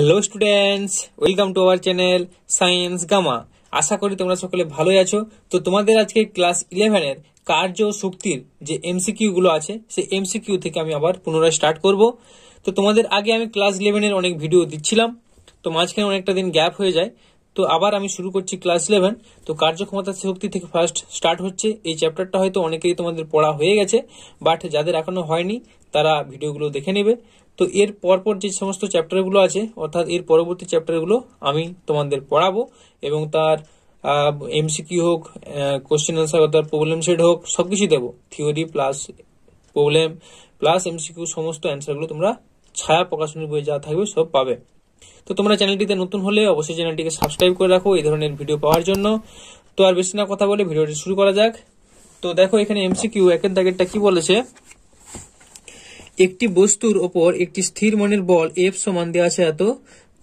Hello students, welcome to our channel science gamma. আশা করি তোমরা সকলে ভালোই আছো। তো তোমাদের আজকে ক্লাস 11 এর কার্য ও শক্তির যে এমসিকিউ গুলো আছে সেই এমসিকিউ থেকে আমি আবার পুনরায় স্টার্ট করব। তো তোমাদের আগে আমি ক্লাস 11 এর অনেক ভিডিও দিচ্ছিলাম, তো মাঝখানে অনেকটা দিন গ্যাপ হয়ে যায়। তো আবার আমি শুরু করছি ক্লাস 11। তো কার্যক্ষমতা শক্তি থেকে ফার্স্ট স্টার্ট হচ্ছে। এই চ্যাপ্টারটা হয়তো অনেকেই তোমাদের পড়া হয়ে গেছে, বাট যাদের এখনো হয়নি তারা ভিডিওগুলো দেখে নেবে। তো এর পরপর যে সমস্ত চ্যাপ্টারগুলো আছে, অর্থাৎ এর পরবর্তী চ্যাপ্টারগুলো আমি তোমাদের পড়াবো এবং তার এমসিকিউ হোক, কোশ্চেন আনসার অর্থাৎ প্রবলেম সেট হোক, সবকিছু দেবো। Theory plus problem plus MCQ সমস্ত অ্যান্সারগুলো তোমরা ছায়া প্রকাশনীর বই যা থাকবে সব পাবে। তো তোমরা চ্যানেলটিতে নতুন হলে অবশ্যই চ্যানেলটিকে সাবস্ক্রাইব করে রাখো এই ধরনের ভিডিও পাওয়ার জন্য। তো আর বেশি না কথা বলে ভিডিওটি শুরু করা যাক। তো দেখো এখানে এমসিকিউ একের দাগেরটা কি বলেছে। একটি বস্তুর ওপর একটি স্থির মানের বল এফ সমান দেওয়া আছে এত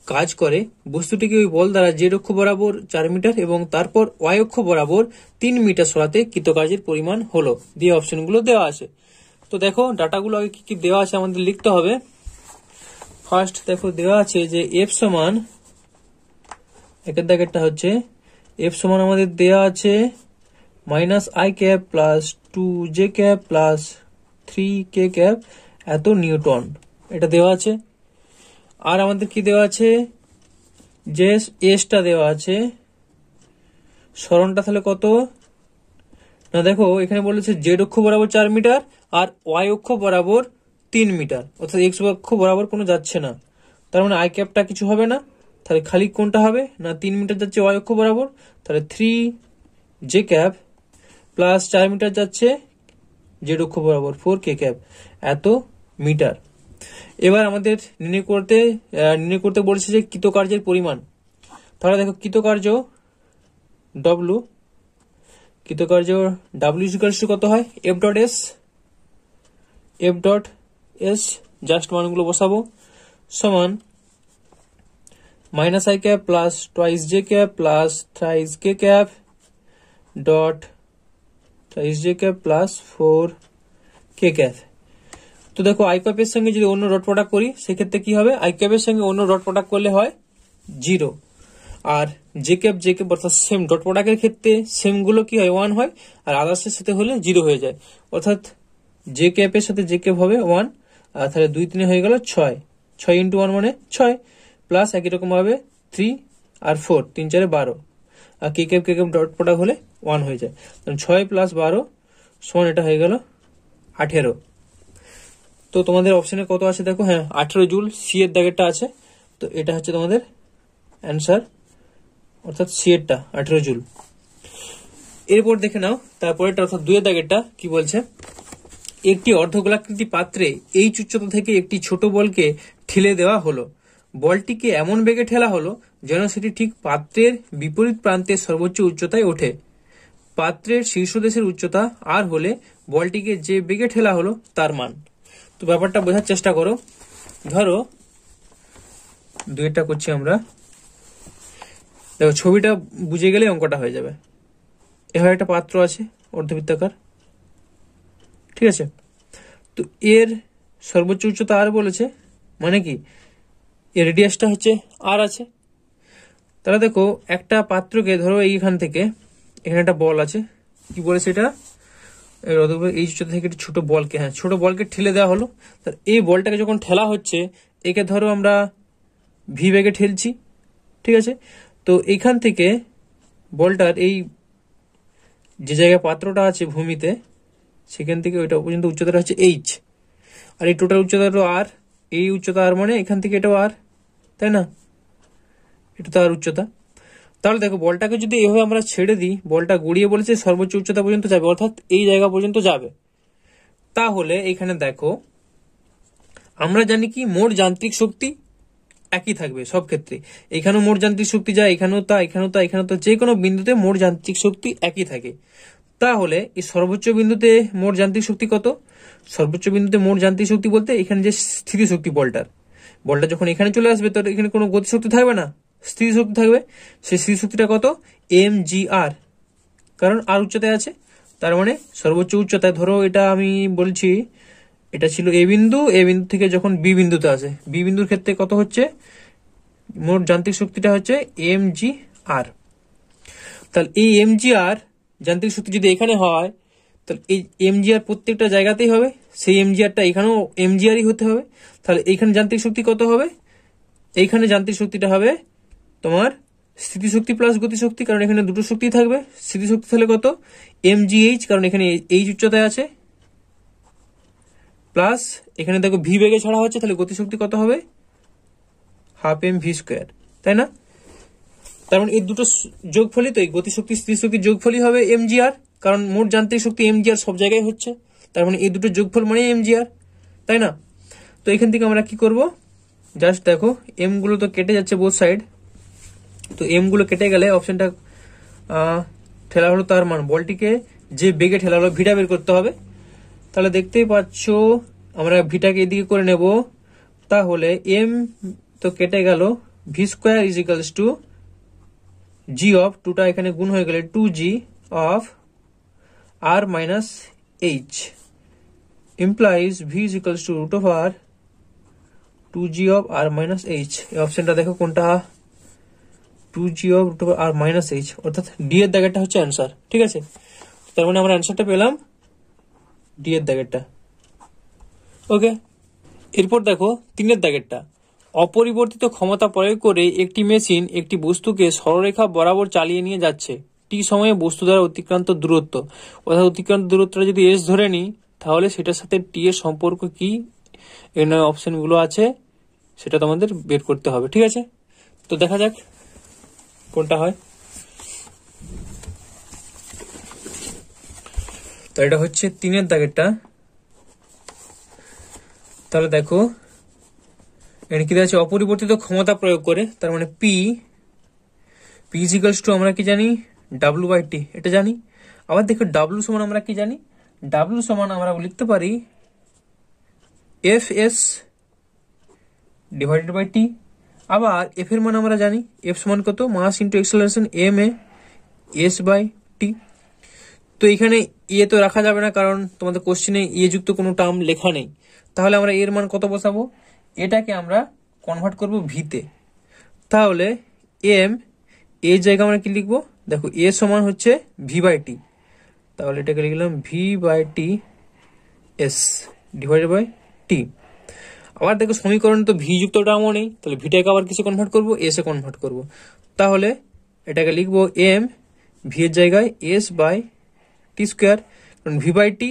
কাজ করে। বস্তুটিকে ওই বল দ্বারা জেড অক্ষ বরাবর 4 মিটার এবং তারপর ওয়াই অক্ষ বরাবর 3 মিটার সরাতে কৃতকার্যের পরিমাণ হলো দিয়ে অপশনগুলো দেওয়া আছে। তো দেখো ডাটাগুলো আগে কি কি দেওয়া আছে আমাদের লিখতে হবে। ফার্স্ট দেখো দেওয়া আছে যে এফ সমান, একের দাগেরটা হচ্ছে এফ সমান আমাদের দেওয়া আছে minus I cap plus 2 J cap plus 3 K cap এত নিউটন, এটা দেওয়া আছে। আর আমাদের কি দেওয়া আছে, যে এসটা দেওয়া আছে, সরণটা তাহলে কত না, দেখো এখানে বলেছে জেড অক্ষ বরাবর 4 মিটার আর ওয়াই অক্ষ বরাবর 3 মিটার, অর্থাৎ এক্স অক্ষ বরাবর কোনো যাচ্ছে না, তার মানে আই ক্যাপটা কিছু হবে না। তাহলে খালি কোনটা হবে না, 3 মিটার যাচ্ছে ওয়াই অক্ষ বরাবর, তাহলে 3 জে ক্যাপ প্লাস 4 মিটার যাচ্ছে জেড অক্ষ বরাবর 4 কে ক্যাপ এত মিটার। এবার আমাদের নির্ণয় করতে বলছে যে কৃতকার্যের পরিমাণ। তাহলে দেখো কৃতকার্য ডব্লু ইকুয়ালস টু কত হয়, এফ ডট এস জাস্ট মানগুলো বসাবো, সমান minus I cap plus twice J cap plus thrice K cap dot thrice J cap plus 4 K cap. তো দেখো আই ক্যাপের সঙ্গে যদি অন্য ডট প্রোডাক্ট করি সেক্ষেত্রে কি হবে, আই ক্যাপের সঙ্গে অন্য ডট প্রোডাক্ট করলে হয় 0, আর জে ক্যাপ অর্থাৎ সেম ডট প্রোডাক্টের ক্ষেত্রে সেম গুলো কি হয় 1 হয়, আর আদার্সের সাথে হলে 0 হয়ে যায়। অর্থাৎ জে ক্যাপের সাথে জে ক্যাপ হবে 1, আর তাহলে 2 3 হয়ে গেল 6 ইন্টু 1 মানে 6, প্লাস একই রকম ভাবে 3 আর 4 3 4 12, আর কে ক্যাপ ডট প্রোডাক্ট হলে 1 হয়ে যায়। 6 প্লাস 12 সমান এটা হয়ে গেল 18। তো তোমাদের অপশনে কত আছে দেখো, হ্যাঁ 18 জুল সি এর দাগেরটা আছে। তো এটা হচ্ছে তোমাদের অ্যান্সার, অর্থাৎ সি এরটা 18 জুল। এরপর দেখে নাও তারপরেটা অর্থাৎ 2 এর দাগেরটা কি বলছে। একটি অর্ধগোলাকৃতি পাত্রে এই উচ্চতা থেকে একটি ছোট বলকে ঠেলে দেওয়া হলো। বলটিকে এমন বেগে ঠেলা হলো যেন সেটি ঠিক পাত্রের বিপরীত প্রান্তের সর্বোচ্চ উচ্চতায় ওঠে। পাত্রের শীর্ষদেশের উচ্চতা আর হলে বলটিকে যে বেগে ঠেলা হলো তার মান। তো ব্যাপারটা বোঝার চেষ্টা করো। ধরো 2টা করছি আমরা, দেখো ছবিটা বুঝে গেলে অঙ্কটা হয়ে যাবে। এভাবে একটা পাত্র আছে অর্ধবৃত্তাকার, ঠিক আছে। তো এর সর্বোচ্চ উচ্চতা আর বলেছে, মানে কি এর রেডিয়াসটা হচ্ছে আর আছে। তাহলে দেখো একটা পাত্রকে ধরো এইখান থেকে এখানে একটা বল আছে, কি বলেছে এটা, এই উচ্চতা থেকে একটি ছোট বলকে ঠেলে দেওয়া হলো। এই বলটাকে যখন ঠেলা হচ্ছে একে ধরো আমরা ভি বেগে ঠেলছি, ঠিক আছে। তো এইখান থেকে বলটার এই যে জায়গায় পাত্রটা আছে ভূমিতে, সেখান থেকে ওইটা পর্যন্ত উচ্চতাটা হচ্ছে এইচ, আর এই টোটাল উচ্চতাটা আর, এই উচ্চতা আর মানে এখান থেকে এটাও আর, তাই না, এটা তো আর উচ্চতা। তাহলে দেখো বলটাকে যদি এভাবে আমরা ছেড়ে দিই, বলটা গড়িয়ে বলেছে সর্বোচ্চ উচ্চতা পর্যন্ত যাবে, অর্থাৎ এই জায়গা পর্যন্ত যাবে। তাহলে এখানে দেখো আমরা জানি কি মোট যান্ত্রিক শক্তি একই থাকবে সব ক্ষেত্রে। এখানেও মোট যান্ত্রিক শক্তি যায়, এখানেও তা, যে কোনো বিন্দুতে মোট যান্ত্রিক শক্তি একই থাকে। তাহলে এই সর্বোচ্চ বিন্দুতে মোট যান্ত্রিক শক্তি কত, সর্বোচ্চ বিন্দুতে মোট যান্ত্রিক শক্তি বলতে এখানে যে স্থিতি শক্তি বলটা যখন এখানে চলে আসবে তো এখানে কোনো গতিশক্তি থাকবে না, স্থিতি শক্তি থাকবে। সেই স্থিতি শক্তিটা কত, এম জি আর, কারণ আর উচ্চতায় আছে, তার মানে সর্বোচ্চ উচ্চতায়। ধরো এটা আমি বলছি এটা ছিল এ বিন্দু থেকে যখন বি বিন্দুতে আসে, বি বিন্দুর ক্ষেত্রে কত হচ্ছে মোট যান্ত্রিক শক্তিটা হচ্ছে mgr। তাহলে এই mgr যান্ত্রিক শক্তি যদি এখানে হয় তাহলে এই mgr প্রত্যেকটা জায়গাতেই হবে, সেই mgrটা এখানেও mgrই হতে হবে। তাহলে এইখানে যান্ত্রিক শক্তি কত হবে? এইখানে যান্ত্রিক শক্তিটা হবে তোমার স্থিতিশক্তি প্লাস গতিশক্তি, কারণ এখানে দুটো শক্তি থাকবে। স্থিতিশক্তি তাহলে কত? mgh, কারণ এখানে h উচ্চতায় আছে, প্লাস এখানে দেখো ভি বেগে ছাড়া হচ্ছে, তাহলে গতিশক্তি কত হবে? হাফ mv স্কোয়ার, তাই না? তার মানে এই দুটো যোগফলই, তো এই গতিশক্তি স্থিতিশক্তির যোগফলই হবে mgr, কারণ মোট যান্ত্রিক শক্তি mgr সব জায়গায় হচ্ছে, তার মানে এই দুটো যোগফল মানে mgr, তাই না? তো এখান থেকে আমরা কি করব? জাস্ট দেখো এম গুলো তো কেটে যাচ্ছে বোথ সাইড, তো এম গুলো কেটে গেলে অপশনটা ঠেলা হলো তার মান, বলটিকে যে বেগে ঠেলা হলো ভিটা বের করতে হবে। তাহলে দেখতেই পাচ্ছ আমরা ভিটাকে এদিকে করে নেব, তাহলে এম তো কেটে গেল, V square is equals to G of, টুটা এখানে গুণ হয়ে গেলে 2g of R minus H implies V is equals to root over 2g of R minus H. এই অপশনটা দেখো কোনটা? 2g of root over R minus H, অর্থাৎ ডি এর দাগেরটা হচ্ছে অ্যান্সার। ঠিক আছে, তার মানে আমরা অ্যান্সারটা পেলাম ডি এর দাগেরটা। ওকে, এরপর দেখো 3 এর দাগেরটা। অপরিবর্তিত ক্ষমতা প্রয়োগ করে একটি মেশিন একটি বস্তুকে সরলরেখা বরাবর চালিয়ে নিয়ে যাচ্ছে টি সময়ে বস্তু দ্বারা অতিক্রান্ত দূরত্ব, অর্থাৎ অতিক্রান্ত দূরত্বটা যদি এস ধরে নিই তাহলে সেটার সাথে টি এর সম্পর্ক কি, এখানে অপশন গুলো আছে, সেটা তোমাদের বের করতে হবে। ঠিক আছে, তো দেখা যাক কোনটা হয়। তো এটা হচ্ছে 3 এর দাগেরটা। তাহলে দেখো এখানে কি আছে? অপরিবর্তিত ক্ষমতা প্রয়োগ করে, তার মানে পি ইজ ইকুয়ালস টু আমরা কি জানি? ডাব্লু বাই টি, এটা জানি। আবার দেখো ডাব্লু সমান আমরা কি জানি? ডাব্লু সমান আমরা লিখতে পারি F S divided by T. আবার এফ এর মান আমরা জানি, এফ সমান কত? Mass into acceleration M A S by T. তো এখানে ইয়ে তো রাখা যাবে না, কারণ তোমাদের কোশ্চেনে ইয়ে যুক্ত কোনো টার্ম লেখা নেই। তাহলে আমরা এর মান কত বসাবো? এটাকে আমরা কনভার্ট করব ভিতে। তাহলে এম এর জায়গায় আমরা কি লিখবো? দেখো এ সমান হচ্ছে ভি বাই টি, তাহলে এটাকে লিখলাম V by T S divided by T. আবার দেখো সমীকরণ তো ভি যুক্ত টার্মও নেই, তাহলে ভিটাকে আবার কিসে কনভার্ট করব? এস এ কনভার্ট করব। তাহলে এটাকে লিখবো এম ভি এর জায়গায় এস বাই টি স্কোয়ার, কারণ ভি বাই টি,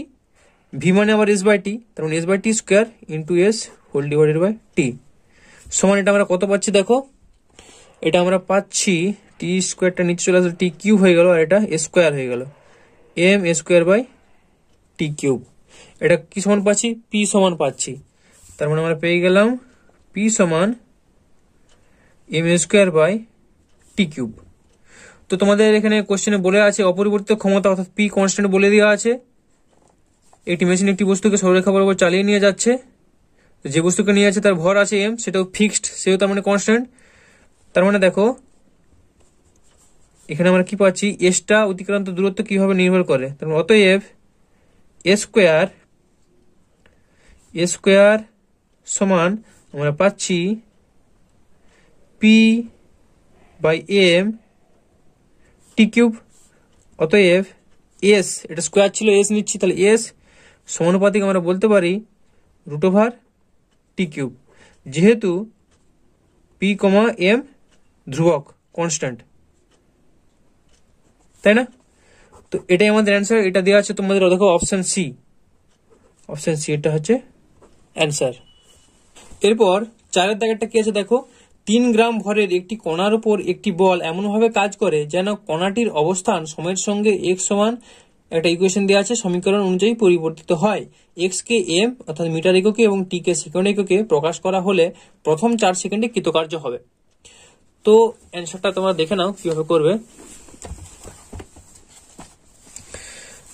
ভি মানে আবার এস বাই টি, তার মানে S by T square into S whole divided by T সমান, এটা আমরা কত পাচ্ছি দেখো? এটা আমরা পাচ্ছি টি স্কোয়ারটা নিচে চলে আসলে টি কিউব হয়ে গেল, আর এটা স্কোয়ার হয়ে গেল, M square by T cube. এটা কি সমান পাচ্ছি? পি সমান পাচ্ছি, তার মানে আমরা পেয়ে গেলাম পি সমান M square by T cube. তো তোমাদের এখানে কোশ্চেনে বলে আছে অপরিবর্তিত ক্ষমতা, অর্থাৎ পি কনস্ট্যান্ট বলে দেওয়া আছে। একটি মেশিন একটি বস্তুকে সরলরেখা বরাবর চালিয়ে নিয়ে যাচ্ছে, যে বস্তুকে নিয়ে যাচ্ছে তার ভর আছে এম, সেটাও ফিক্সড, সেও তার মানে কনস্ট্যান্ট। তার মানে দেখো এখানে আমরা কি পাচ্ছি? এসটা অতিক্রান্ত দূরত্ব কিভাবে নির্ভর করে, তার মানে অতএব এ স্কোয়ার সমান আমরা পাচ্ছি P by M T cube. অতএব এস, এটা স্কোয়ার ছিল, এস নিচ্ছি, তাহলে এস সমানুপাতিক আমরা বলতে পারি রুট ওভার টি কিউব, যেহেতু পি কমা এম ধ্রুবক কনস্ট্যান্ট, তাই না? তো এটাই আমাদের অ্যান্সার। এটা দেওয়া আছে তোমাদের দেখো অপশন সি, এটা হচ্ছে অ্যান্সার। এরপর 4 দাগেরটা কি আছে দেখো? 3 গ্রাম ভরের একটি কণার উপর একটি বল এমনভাবে কাজ করে যেন কণাটির অবস্থান সময়ের সঙ্গে এক্স সমান একটা ইকুয়েশন দেওয়া আছে, সমীকরণ অনুযায়ী পরিবর্তিত হয়। এক্স কে এম অর্থাৎ মিটার এককে এবং টি কে সেকেন্ড এককে প্রকাশ করা হলে প্রথম 4 সেকেন্ডে কৃতকার্য হবে। তো অ্যান্সারটা তোমরা দেখে নাও কিভাবে করবে।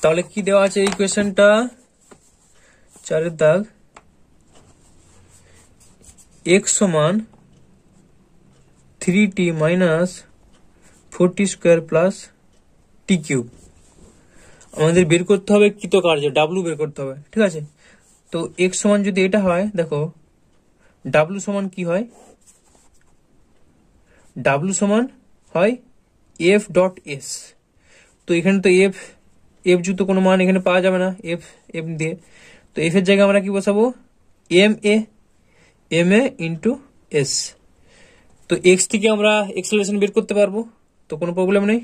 তাহলে কি দেওয়া আছে ইকুয়েশনটা? 4 দাগ, এক্স সমান 3t minus 4t square plus T cube. আমাদের বের করতে হবে কৃতকার্য, ডাব্লু বের করতে হবে। ঠিক আছে, তো এক্স সমান যদি এটা হয়, দেখো ডাব্লু সমান কি হয়? ডাব্লু সমান হয় এফ ডট এস। তো এখানে তো এফ এফ যুক্ত কোনো মান এখানে পাওয়া যাবে না এফ এফ দিয়ে, তো এফ এর জায়গায় আমরা কি বসাবো এম এ ইন্টু এস। তো এক্স থেকে আমরা এক্সেলারেশন বের করতে পারবো, তো কোনো প্রবলেম নেই।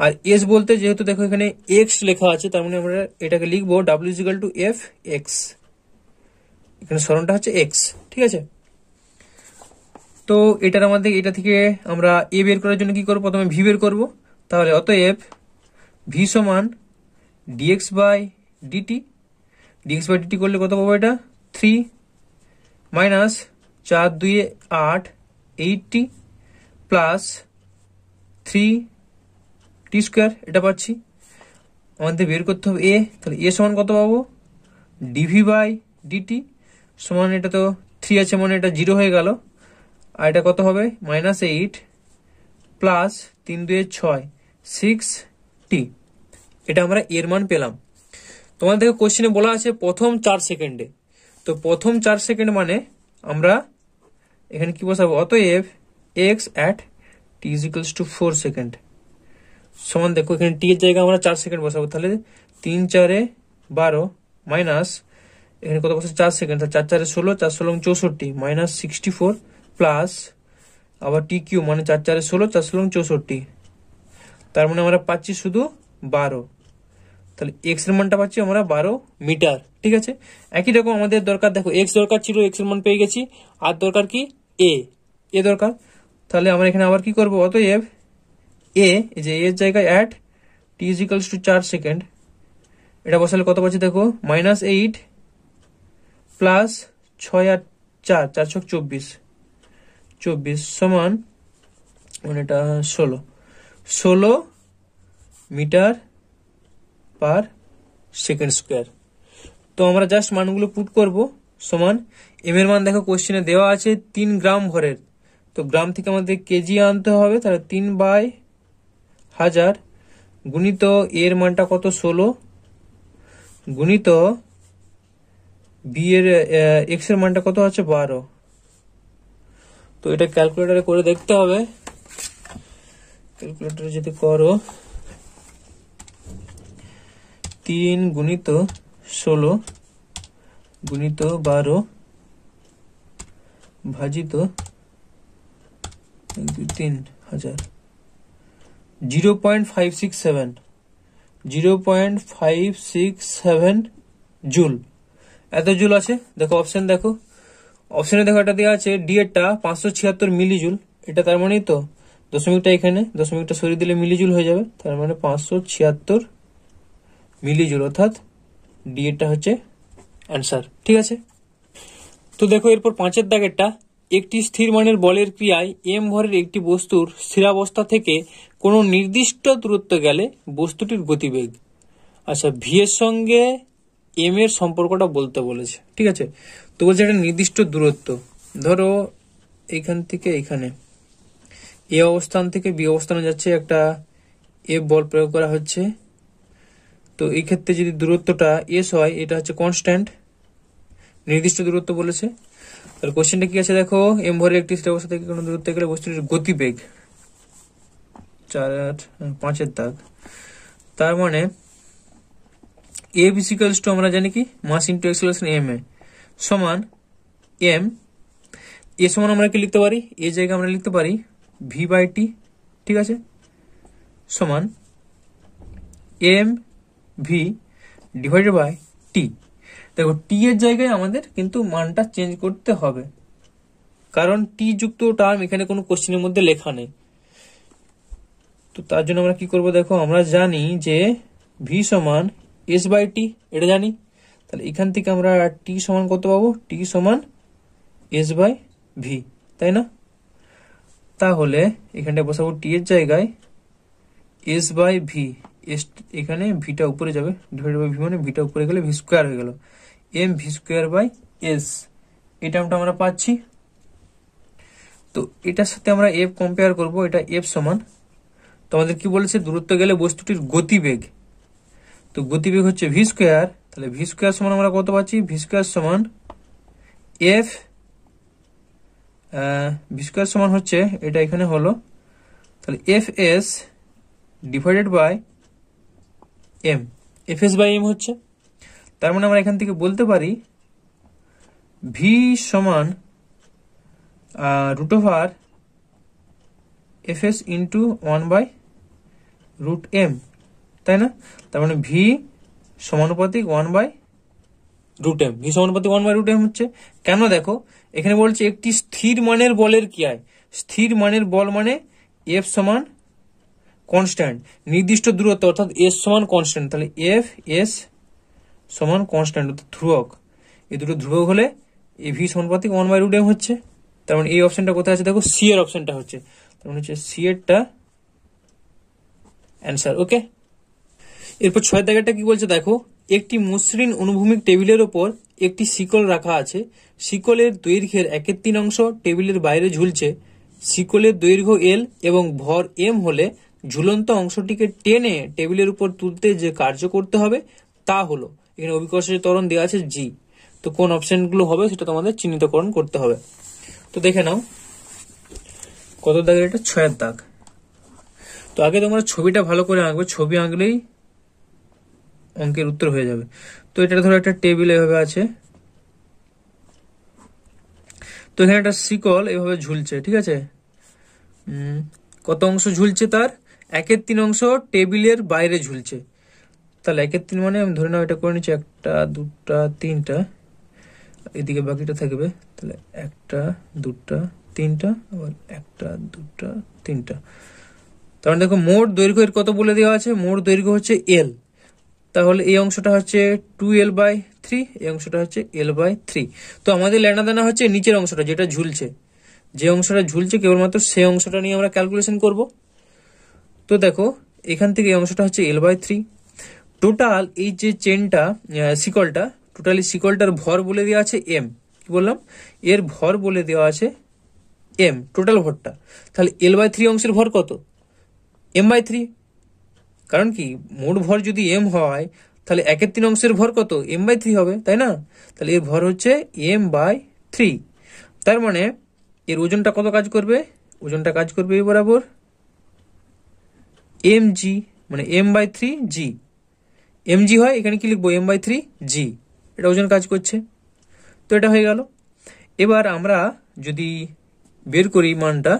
আর এস বলতে যেহেতু দেখো এখানে এক্স লেখা আছে, তার মানে আমরা এটাকে লিখবো W is equal to F x, এখানে সরণটা হচ্ছে এক্স, ঠিক আছে। তো এটার আমাদের এটা থেকে আমরা এ বের করার জন্য কি করবো, প্রথমে ভি বের করবো। তাহলে অতএব ভি সমান dx by dt, dx by dt করলে কত পাবো, এটা 3 মাইনাস 4 2 8 80 প্লাস 3 টি স্কোয়ার, এটা পাচ্ছি। আমাদের বের করতে হবে এ, তাহলে এ সমান কত পাবো ডিভি বাই ডিটি সমান, এটা তো 3 আছে মানে এটা 0 হয়ে গেল, আর এটা কত হবে -8 প্লাস 3 2 6 6 টি। এটা আমরা এর মান পেলাম। তোমাদের দেখো কোশ্চেনে বলা আছে প্রথম 4 সেকেন্ডে, তো প্রথম 4 সেকেন্ড মানে আমরা এখানে কি বসাবো, অতএব x at T is equals two 4 second সমান, দেখো এখানে টি এর জায়গায় আমরা 4 সেকেন্ড বসাবো, তাহলে 3 4 12 মাইনাস এখানে কত বসে 4 সেকেন্ড, তাহলে 4 4 16 4 16 64 মাইনাস 64 প্লাস আবার টি কিউ মানে 4 4 16 4 16 64, তার মানে আমরা পাচ্ছি শুধু 12, তাহলে এক্স এর মানটা পাচ্ছি আমরা 12 মিটার, ঠিক আছে। একই রকম আমাদের দরকার, দেখো এক্স দরকার ছিল, এক্স এর মান পেয়ে গেছি, আর দরকার কি এ দরকার, তাহলে আমরা এখানে আবার কি করবো, অতএব এ যে এর জায়গায় at T is equals two 4 second, এটা বসালে কত পাচ্ছি দেখো -8 প্লাস 6 আর 4 4 6 24 সমান মানে এটা 16 মিটার পার সেকেন্ড স্কোয়ার। তো আমরা জাস্ট মানগুলো পুট করব, সমান এম এর মান দেখো কোশ্চেনে দেওয়া আছে 3 গ্রাম ভরের, তো গ্রাম থেকে আমাদের কেজি আনতে হবে, তাহলে 3/1000 গুণিত এর মানটা কত 16 গুণিত বি এর এক্স এর মানটা কত আছে 12। তো এটা ক্যালকুলেটরে করে দেখতে হবে, ক্যালকুলেটরে যদি করো 3 গুণিত 16 গুণিত 12 ভাজিত 3000 0.567 জুল, এত জুল আছে। দেখো অপশন দেখো, অপশনে দেখো এটা দেওয়া আছে ডি এরটা 576 মিলি জুল, এটা তার মানেই তো দশমিকটা এখানে, দশমিকটা সরিয়ে দিলে মিলি জুল হয়ে যাবে, তার মানে 576 মিলি জুল, অর্থাৎ ডি এরটা হচ্ছে অ্যান্সার, ঠিক আছে। তো দেখো এরপর 5এর দাগেরটা, একটি স্থির মানের বলের ক্রিয়ায় এম ভরের একটি বস্তুর স্থিরাবস্থা থেকে কোনো নির্দিষ্ট দূরত্ব গেলে বস্তুটির গতিবেগ। আচ্ছা, ভি এর সঙ্গে এম এর সম্পর্কটা বলতে বলেছে, ঠিক আছে। তো বলছে একটা নির্দিষ্ট দূরত্ব, ধরো এইখান থেকে এখানে এ অবস্থান থেকে বি অবস্থানে যাচ্ছে, একটা এফ বল প্রয়োগ করা হচ্ছে, তো এই ক্ষেত্রে যদি দূরত্বটা এস হয়, এটা হচ্ছে কনস্ট্যান্ট, নির্দিষ্ট দূরত্ব বলেছে। তাহলে কোশ্চেনটা কি আছে দেখো, এম ভরের একটি স্থির অবস্থা থেকে কোনো দূরত্বে গেলে বস্তুটির গতিবেগ, 5-এর দাগ, তার মানে এ ইকুয়ালস টু আমরা জানি কি mass into acceleration M A সমান এম, এ সমান আমরা কি লিখতে পারি, এ জায়গায় আমরা লিখতে পারি ভি বাই টি, ঠিক আছে, সমান M b divided by T. দেখো টি এর জায়গায় আমাদের কিন্তু মানটা চেঞ্জ করতে হবে, কারণ টি যুক্ত টার্ম এখানে কোনো কোশ্চেনের মধ্যে লেখা নেই। তো তার জন্য আমরা কি করব, দেখো আমরা জানি যে ভি সমান এস বাই টি, এটা জানি, তাহলে এখান থেকে আমরা টি সমান কত পাবো, টি সমান এস বাই ভি, তাই না। তাহলে এখানটা বসাবো টি এর জায়গায় এস বাই ভি, এখানে ভিটা উপরে যাবে, ডিভাইডেড বাই ভি মানে ভিটা উপরে গেলে ভি স্কোয়ার হয়ে গেল, M V square by S, এই টার্মটা আমরা পাচ্ছি। তো এটার সাথে আমরা এফ কম্পেয়ার করব, এটা এফ সমান, তো আমাদের কি বলেছে দূরত্ব গেলে বস্তুটির গতিবেগ, তো গতিবেগ হচ্ছে ভি স্কোয়ার, তাহলে ভি স্কোয়ার সমান আমরা কত পাচ্ছি, ভি স্কোয়ার সমান এফ ভি স্কোয়ার সমান হচ্ছে এটা এখানে হলো, তাহলে F S divided by M, F S by M হচ্ছে। তার মানে আমরা এখান থেকে বলতে পারি ভি সমান root over F S into 1/√m, তাই না? তার মানে ভি সমানুপাতিক 1/√m, ভি সমানুপাতিক 1/√m হচ্ছে। কেন দেখো এখানে বলছে একটি স্থির মানের বলের কি হয়, স্থির মানের বল মানে এফ সমান কনস্ট্যান্ট, নির্দিষ্ট দূরত্ব অর্থাৎ এস সমান কনস্ট্যান্ট, তাহলে এফ এস সমান কনস্ট্যান্ট অর্থাৎ ধ্রুবক, এই দুটো ধ্রুবক হলে এ ভি সমানুপাতিক 1/√m হচ্ছে। তার মানে এই অপশনটা কোথায় আছে দেখো, সি এর অপশনটা হচ্ছে, তার মানে হচ্ছে সি এরটা অ্যান্সার। ওকে, এরপর 6 দাগেরটা কি বলছে দেখো, একটি মসৃণ অনুভূমিক টেবিলের ওপর একটি শিকল রাখা আছে, শিকলের দৈর্ঘ্যের 1/3 অংশ টেবিলের বাইরে ঝুলছে, শিকলের দৈর্ঘ্য এল এবং ভর এম হলে ঝুলন্ত অংশটিকে টেনে টেবিলের উপর তুলতে যে কার্য করতে হবে তা হলো, এখানে অভিকর্ষজ ত্বরণ দেওয়া আছে জি। তো কোন অপশনগুলো হবে সেটা তোমাদের চিহ্নিতকরণ করতে হবে। তো দেখে নাও কত দাগের, এটা 6 দাগ। তো আগে তোমরা ছবিটা ভালো করে আঁকবে, ছবি আঁকলেই অঙ্কের উত্তর হয়ে যাবে। তো এটা ধরো একটা টেবিল এভাবে আছে, তো এখানে একটা শিকল এভাবে ঝুলছে, ঠিক আছে? কত অংশ ঝুলছে, তার 1/3 অংশ টেবিলের বাইরে ঝুলছে। তাহলে 1/3 মানে আমি ধরে নাও এটা করে নিচ্ছি 1টা 2টা 3টা, এদিকে বাকিটা থাকবে, তাহলে 1টা 2টা 3টা আবার 1টা 2টা 3টা। তার মানে দেখো মোট দৈর্ঘ্যের কত বলে দেওয়া আছে, মোট দৈর্ঘ্য হচ্ছে এল, তাহলে এই অংশটা হচ্ছে 2l/3, এই অংশটা হচ্ছে l/3। তো আমাদের লেনা দেনা হচ্ছে নিচের অংশটা যেটা ঝুলছে, যে অংশটা ঝুলছে কেবলমাত্র সেই অংশটা নিয়ে আমরা ক্যালকুলেশন করব। তো দেখো এখান থেকে এই অংশটা হচ্ছে l/3, টোটাল এই যে চেনটা শিকলটা, টোটালি শিকলটার ভর বলে দেওয়া আছে এম, কি বললাম এর ভর বলে দেওয়া আছে এম, টোটাল ভরটা। তাহলে l/3 অংশের ভর কত, m/3, কারণ কি মোট ভর যদি এম হয় তাহলে 1/3 অংশের ভর কত, m/3 হবে, তাই না? তাহলে এর ভর হচ্ছে m/3, তার মানে এর ওজনটা কত কাজ করবে, ওজনটা কাজ করবে এই বরাবর mg, মানে m/3g, mg হয় এখানে কি লিখবো m/3g, এটা ওজন কাজ করছে। তো এটা হয়ে গেল। এবার আমরা যদি বের করি মানটা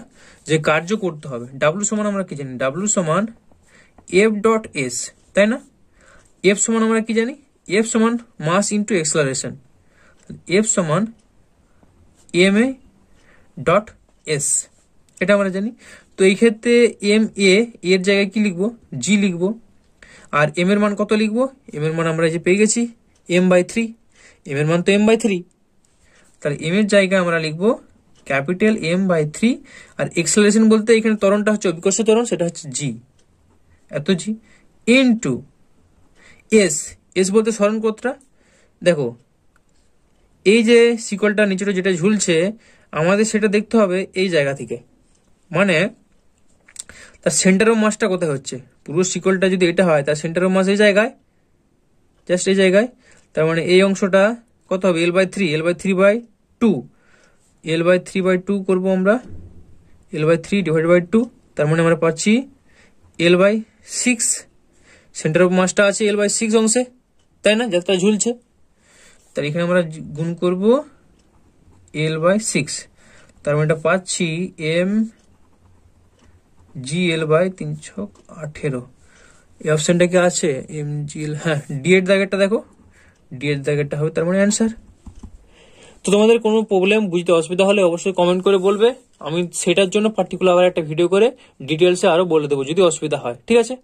যে কার্য করতে হবে, w সমান আমরা কি জানি, w সমান f.s, তাই না? f সমান আমরা কি জানি, f সমান মাস ইন্টু এক্সেলারেশন, f সমান ma.s, এটা আমরা জানি। তো এই ক্ষেত্রে এম এর জায়গায় কি লিখবো, জি লিখবো, আর এম এর মান কত লিখবো, এম এর মান আমরা যে পেয়ে গেছি m/3, এম এর মান তো m/3, তাহলে এম এর জায়গায় আমরা লিখবো ক্যাপিটাল m/3, আর এক্সেলারেশন বলতে এখানে ত্বরণটা হচ্ছে অভিকর্ষ ত্বরণ, সেটা হচ্ছে জি, এত জি, ইনটু এস, এস বলতে সরণকোণটা। দেখো এই যে শিকলটা নিচে যেটা ঝুলছে আমাদের সেটা দেখতে হবে এই জায়গা থেকে, মানে তার সেন্টার অফ মাসটা কোথায় হচ্ছে, পুরো শিকলটা যদি এটা হয় তার সেন্টার অফ মাস এই জায়গায়, জাস্ট এই জায়গায়। তার মানে এই অংশটা কত হবে, l/3, l/3/2, l/3/2 করবো আমরা, l/3 ডিভাইড বাই 2, তার মানে আমরা পাচ্ছি l/6, সেন্টার অফ মাসটা আছে l/6 অংশে, তাই না, যতটা ঝুলছে। তার এখানে আমরা গুণ করব l/6, তার মানে এটা পাচ্ছি mgl/318, এই অপশনটা কি আছে mgl, হ্যাঁ ডি এর দাগেরটা দেখো, ডি এর দাগেরটা হবে তার মানে অ্যান্সার। তো তোমাদের কোনো প্রবলেম বুঝতে অসুবিধা হলে অবশ্যই কমেন্ট করে বলবে, আমি সেটার জন্য পার্টিকুলার আবার একটা ভিডিও করে ডিটেলসে আরো বলে দেবো যদি অসুবিধা হয়, ঠিক আছে?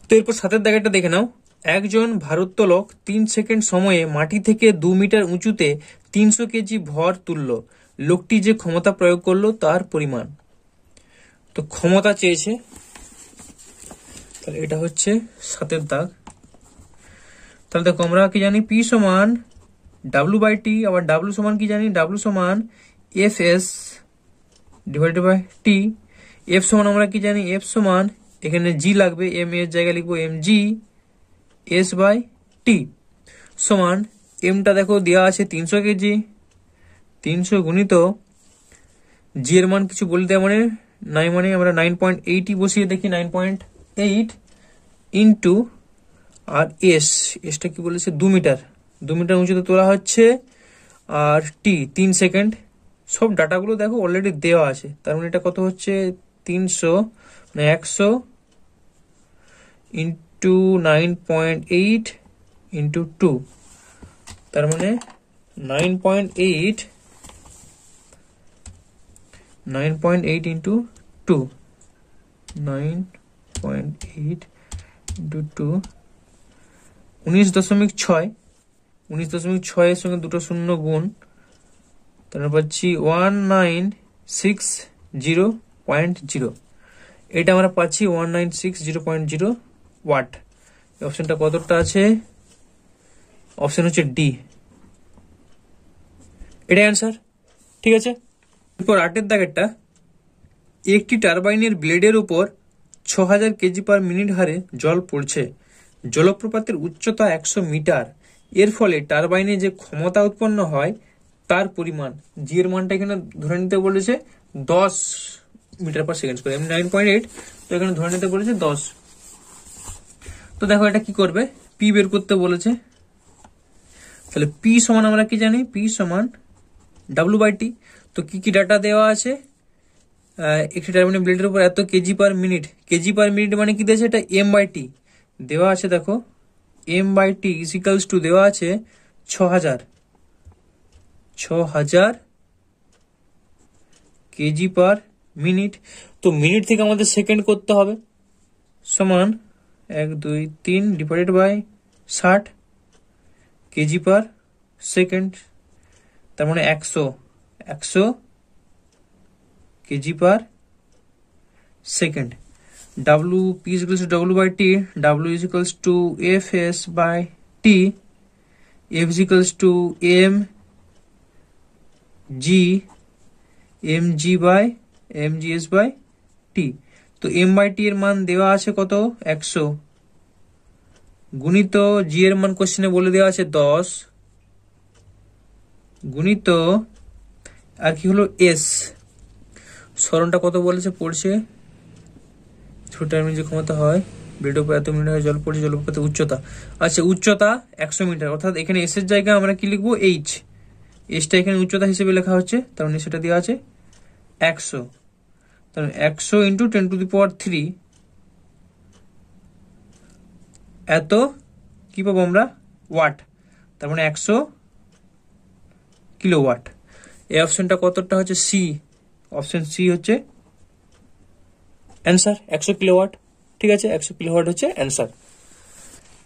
তো এরপর 7 দাগেরটা দেখে নাও, একজন ভারোত্তোলক 3 সেকেন্ড সময়ে মাটি থেকে 2 মিটার উঁচুতে 300 কেজি ভর তুলল, লোকটি যে ক্ষমতা প্রয়োগ করলো তার পরিমাণ। তো ক্ষমতা চেয়েছে, তাহলে এটা হচ্ছে 7 দাগ। তাহলে দেখো আমরা কি জানি, পি সমান w/t, আবার w সমান কি জানি, w সমান fs divided by T, f সমান আমরা কি জানি, f সমান এখানে g লাগবে, m এর জায়গায় লিখবো mg s/t, সমান mটা দেখো দেওয়া আছে 300 কেজি, 300 গুণিত জি এর মান কিছু বলে দেওয়া মানে আমরা 9.8 বসিয়ে দেখি। 9.8 ইন্টু আর এসটা কি বলেছে 2 মিটার, 2 মিটার উঁচুতে তোলা হচ্ছে, আর টি 3 সেকেন্ড। সব ডাটাগুলো দেখো অলরেডি দেওয়া আছে, তার মানে এটা কত হচ্ছে 300 মানে 100 ইন্টু 9.8 ইন্টু 2, তার মানে 9.8 ইন্টু 2, 9.8 ইন্টু 2 19.6, 19.6 এর সঙ্গে দুটো শূন্য গুণ, তারপর পাচ্ছি 1960.0, এটা আমরা পাচ্ছি 1960.0 ওয়াট। অপশনটা কতটা আছে? অপশন হচ্ছে ডি, এটাই অ্যান্সার। ঠিক আছে, এরপর 8 দাগেরটা, একটি টারবাইনের ব্লেডের উপর 6000 কেজি পার মিনিট হারে জল পড়ছে, জলপ্রপাতের উচ্চতা 100 মিটার, এর ফলে টারবাইনে যে ক্ষমতা উৎপন্ন হয় তার পরিমাণ। জি এর মানটা এখানে ধরে নিতে বলেছে 10 মিটার পার সেকেন্ড করে, 9.8, তো এখানে ধরে নিতে বলেছে 10। তো দেখো এটা কি করবে, পি বের করতে বলেছে, তাহলে পি সমান আমরা কি জানি, পি সমান W/T। তো কি কি ডাটা দেওয়া আছে, একটি টারবাইনের ব্লেডের উপর এত KG per minute, KG per minute মানে কি দিয়েছে, এটা M/T দেওয়া আছে। দেখো M/T ইজিক্যালস টু দেওয়া আছে 6000 কেজি পার মিনিট। তো মিনিট থেকে আমাদের সেকেন্ড করতে হবে, সমান 1 2 3 divided by 60 kg per second, তার মানে 100 kg per second. P is equals to W/T, W is equals to Fs/T, F is equals to mgs/T। তো M/T এর মান দেওয়া আছে কত, 100, গুণিত জি এর মান কোশ্চেনে বলে দেওয়া আছে 10, গুণিত আর কি হলো এস, সরণটা কত বলেছে পড়ছে, ছোট যে ক্ষমতা হয় ব্লেডের উপর এত মিটার হয় জল পড়ছে, জলপ্রপাতের উচ্চতা, আচ্ছা উচ্চতা 100 মিটার, অর্থাৎ এখানে এস এর জায়গায় আমরা কি লিখবো, এইচ, এসটা এখানে উচ্চতা হিসেবে লেখা হচ্ছে, তার মানে সেটা দেওয়া আছে 100, তার 100 ইন্টু 10⁻³ এত কি পাবো আমরা, ওয়াট, তার মানে 100 কিলোওয়াট। এই অপশনটা কতটা হচ্ছে, সি, অপশন সি হচ্ছে অ্যান্সার, 100 কিলোওয়াট। ঠিক আছে, 100 কিলোওয়াট হচ্ছে অ্যান্সার।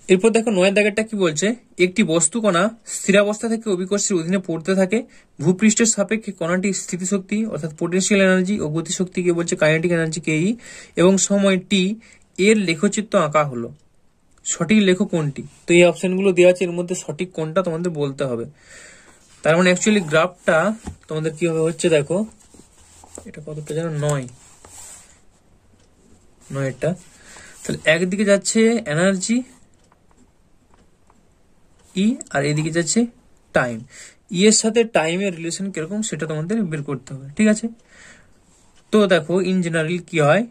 এরপর দেখো 9 দাগেরটা কি বলছে, একটি বস্তু কণা স্থিরাবস্থা থেকে অভিকর্ষের অধীনে পড়তে থাকে, ভূপৃষ্ঠের সাপেক্ষে কণাটি স্থিতিশক্তি অর্থাৎ পোটেনশিয়াল এনার্জি ও গতিশক্তিকে বলছে কাইনেটিক এনার্জি কেই, এবং সময় টি এর লেখচিত্র আঁকা হলো, সঠিক লেখ কোনটি? তো এই অপশনগুলো দেওয়া আছে, এর মধ্যে সঠিক কোনটা তোমাদের বলতে হবে। তার মানে অ্যাকচুয়ালি গ্রাফটা তোমাদের কিভাবে হচ্ছে দেখো, এটা কতটা যেন 9টা, তাহলে একদিকে যাচ্ছে এনার্জি ই, আর এদিকে যাচ্ছে টাইম। ই এর সাথে টাইমের রিলেশন কিরকম সেটা তোমাদের বের করতে হবে। ঠিক আছে, তো দেখো ইন জেনারেল কি হয়,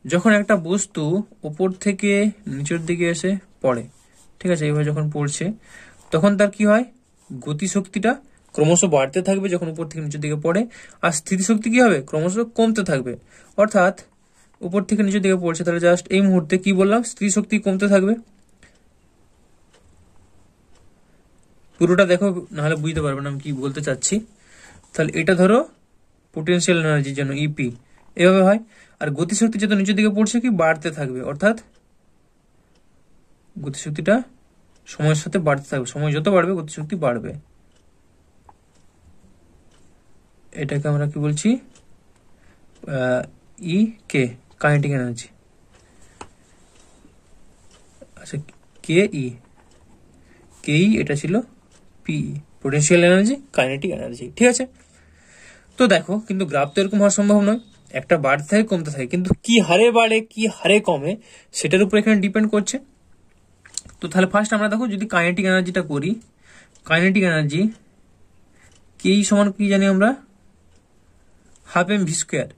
যখন একটা বস্তু উপর থেকে নিচের দিকে এসে পড়ে, ঠিক আছে, এইভাবে যখন পড়ছে, তখন তার কি হয়, গতিশক্তিটা ক্রমশ বাড়তে থাকবে যখন উপর থেকে নিচের দিকে পড়ে, আর স্থিতিশক্তি কি হবে, ক্রমশ কমতে থাকবে। অর্থাৎ উপর থেকে নিচের দিকে পড়ছে, তাহলে জাস্ট এই মুহূর্তে কি বললাম, স্থিতিশক্তি কমতে থাকবে। পুরোটা দেখো, নাহলে বুঝতে পারবে না আমি কি বলতে চাচ্ছি। তাহলে এটা ধরো পোটেনশিয়াল এনার্জির জন্য ইপি, এভাবে হয়। আর গতিশক্তি যত নিচের দিকে পড়ছে কি বাড়তে থাকবে, অর্থাৎ গতিশক্তিটা সময়ের সাথে বাড়তে থাকবে, সময় যত বাড়বে গতিশক্তি বাড়বে। এটাকে আমরা কি বলছি, ই কে, কাইনেটিক এনার্জি। আচ্ছা, কে ই এটা ছিল পিই, পোটেনশিয়াল এনার্জি, কাইনেটিক এনার্জি। ঠিক আছে, তো দেখো কিন্তু গ্রাফ তো এরকম হওয়া সম্ভব নয়, একটা বাড়তে থাকে কমতে থাকে, কিন্তু কি হারে বাড়ে কি হারে কমে সেটার উপর এখানে ডিপেন্ড করছে। তো তাহলে ফার্স্ট আমরা দেখো যদি কাইনেটিক এনার্জিটা করি, কাইনেটিক এনার্জি কে সমান কি জানি আমরা, হাফ এম ভি স্কোয়ার,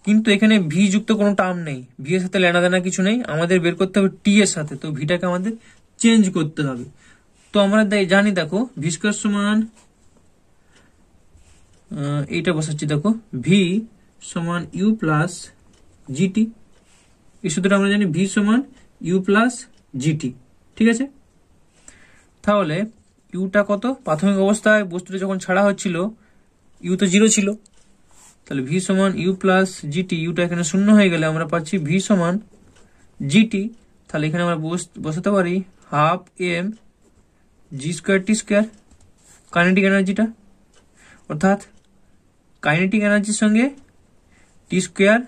কিন্তু এখানে ভি যুক্ত কোনো টার্ম নেই, ভি এর সাথে লেনা দেনা কিছু নেই, আমাদের বের করতে হবে টি এর সাথে, তো ভিটাকে আমাদের চেঞ্জ করতে হবে। তো আমরা জানি দেখো ভি স্কোয়ার সমান এইটা বসাচ্ছি, দেখো ভি সমান ইউ প্লাস জিটি, এই সূত্রটা আমরা জানি ভি সমান ইউ প্লাস জিটি, ঠিক আছে। তাহলে ইউটা কত, প্রাথমিক অবস্থায় বস্তুটা যখন ছাড়া হচ্ছিল ইউ তো 0 ছিল, তাহলে ভি সমান ইউ প্লাস জিটি, ইউটা এখানে 0 হয়ে গেলে আমরা পাচ্ছি ভি সমান জিটি, তাহলে এখানে আমরা বসাতে পারি হাফ এম জি স্কোয়ার টি স্কোয়ার, কাইনেটিক এনার্জিটা, অর্থাৎ কাইনেটিক এনার্জির সঙ্গে টি স্কোয়ার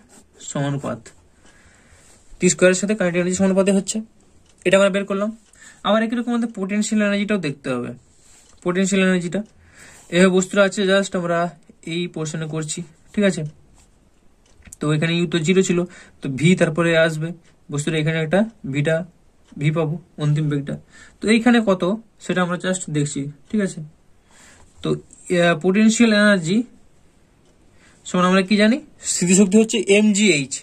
সমানুপাত, টি স্কোয়ারের সাথে কাইনেটিক এনার্জি সমানুপাতে হচ্ছে, এটা আমরা বের করলাম। আবার একই রকম আমাদের পোটেনশিয়াল এনার্জিটাও দেখতে হবে। পোটেনশিয়াল এনার্জিটা এভাবে বস্তুটা আছে, জাস্ট আমরা এই পোর্শনে করছি, ঠিক আছে। তো এখানে ইউ তো 0 ছিল, তো ভি তারপরে আসবে, বস্তুটা এখানে একটা ভি পাবো অন্তিম বেগটা, তো এইখানে কত সেটা আমরা জাস্ট দেখছি, ঠিক আছে। তো পোটেনশিয়াল এনার্জি সমান আমরা কি জানি, স্থিতিশক্তি হচ্ছে mgh,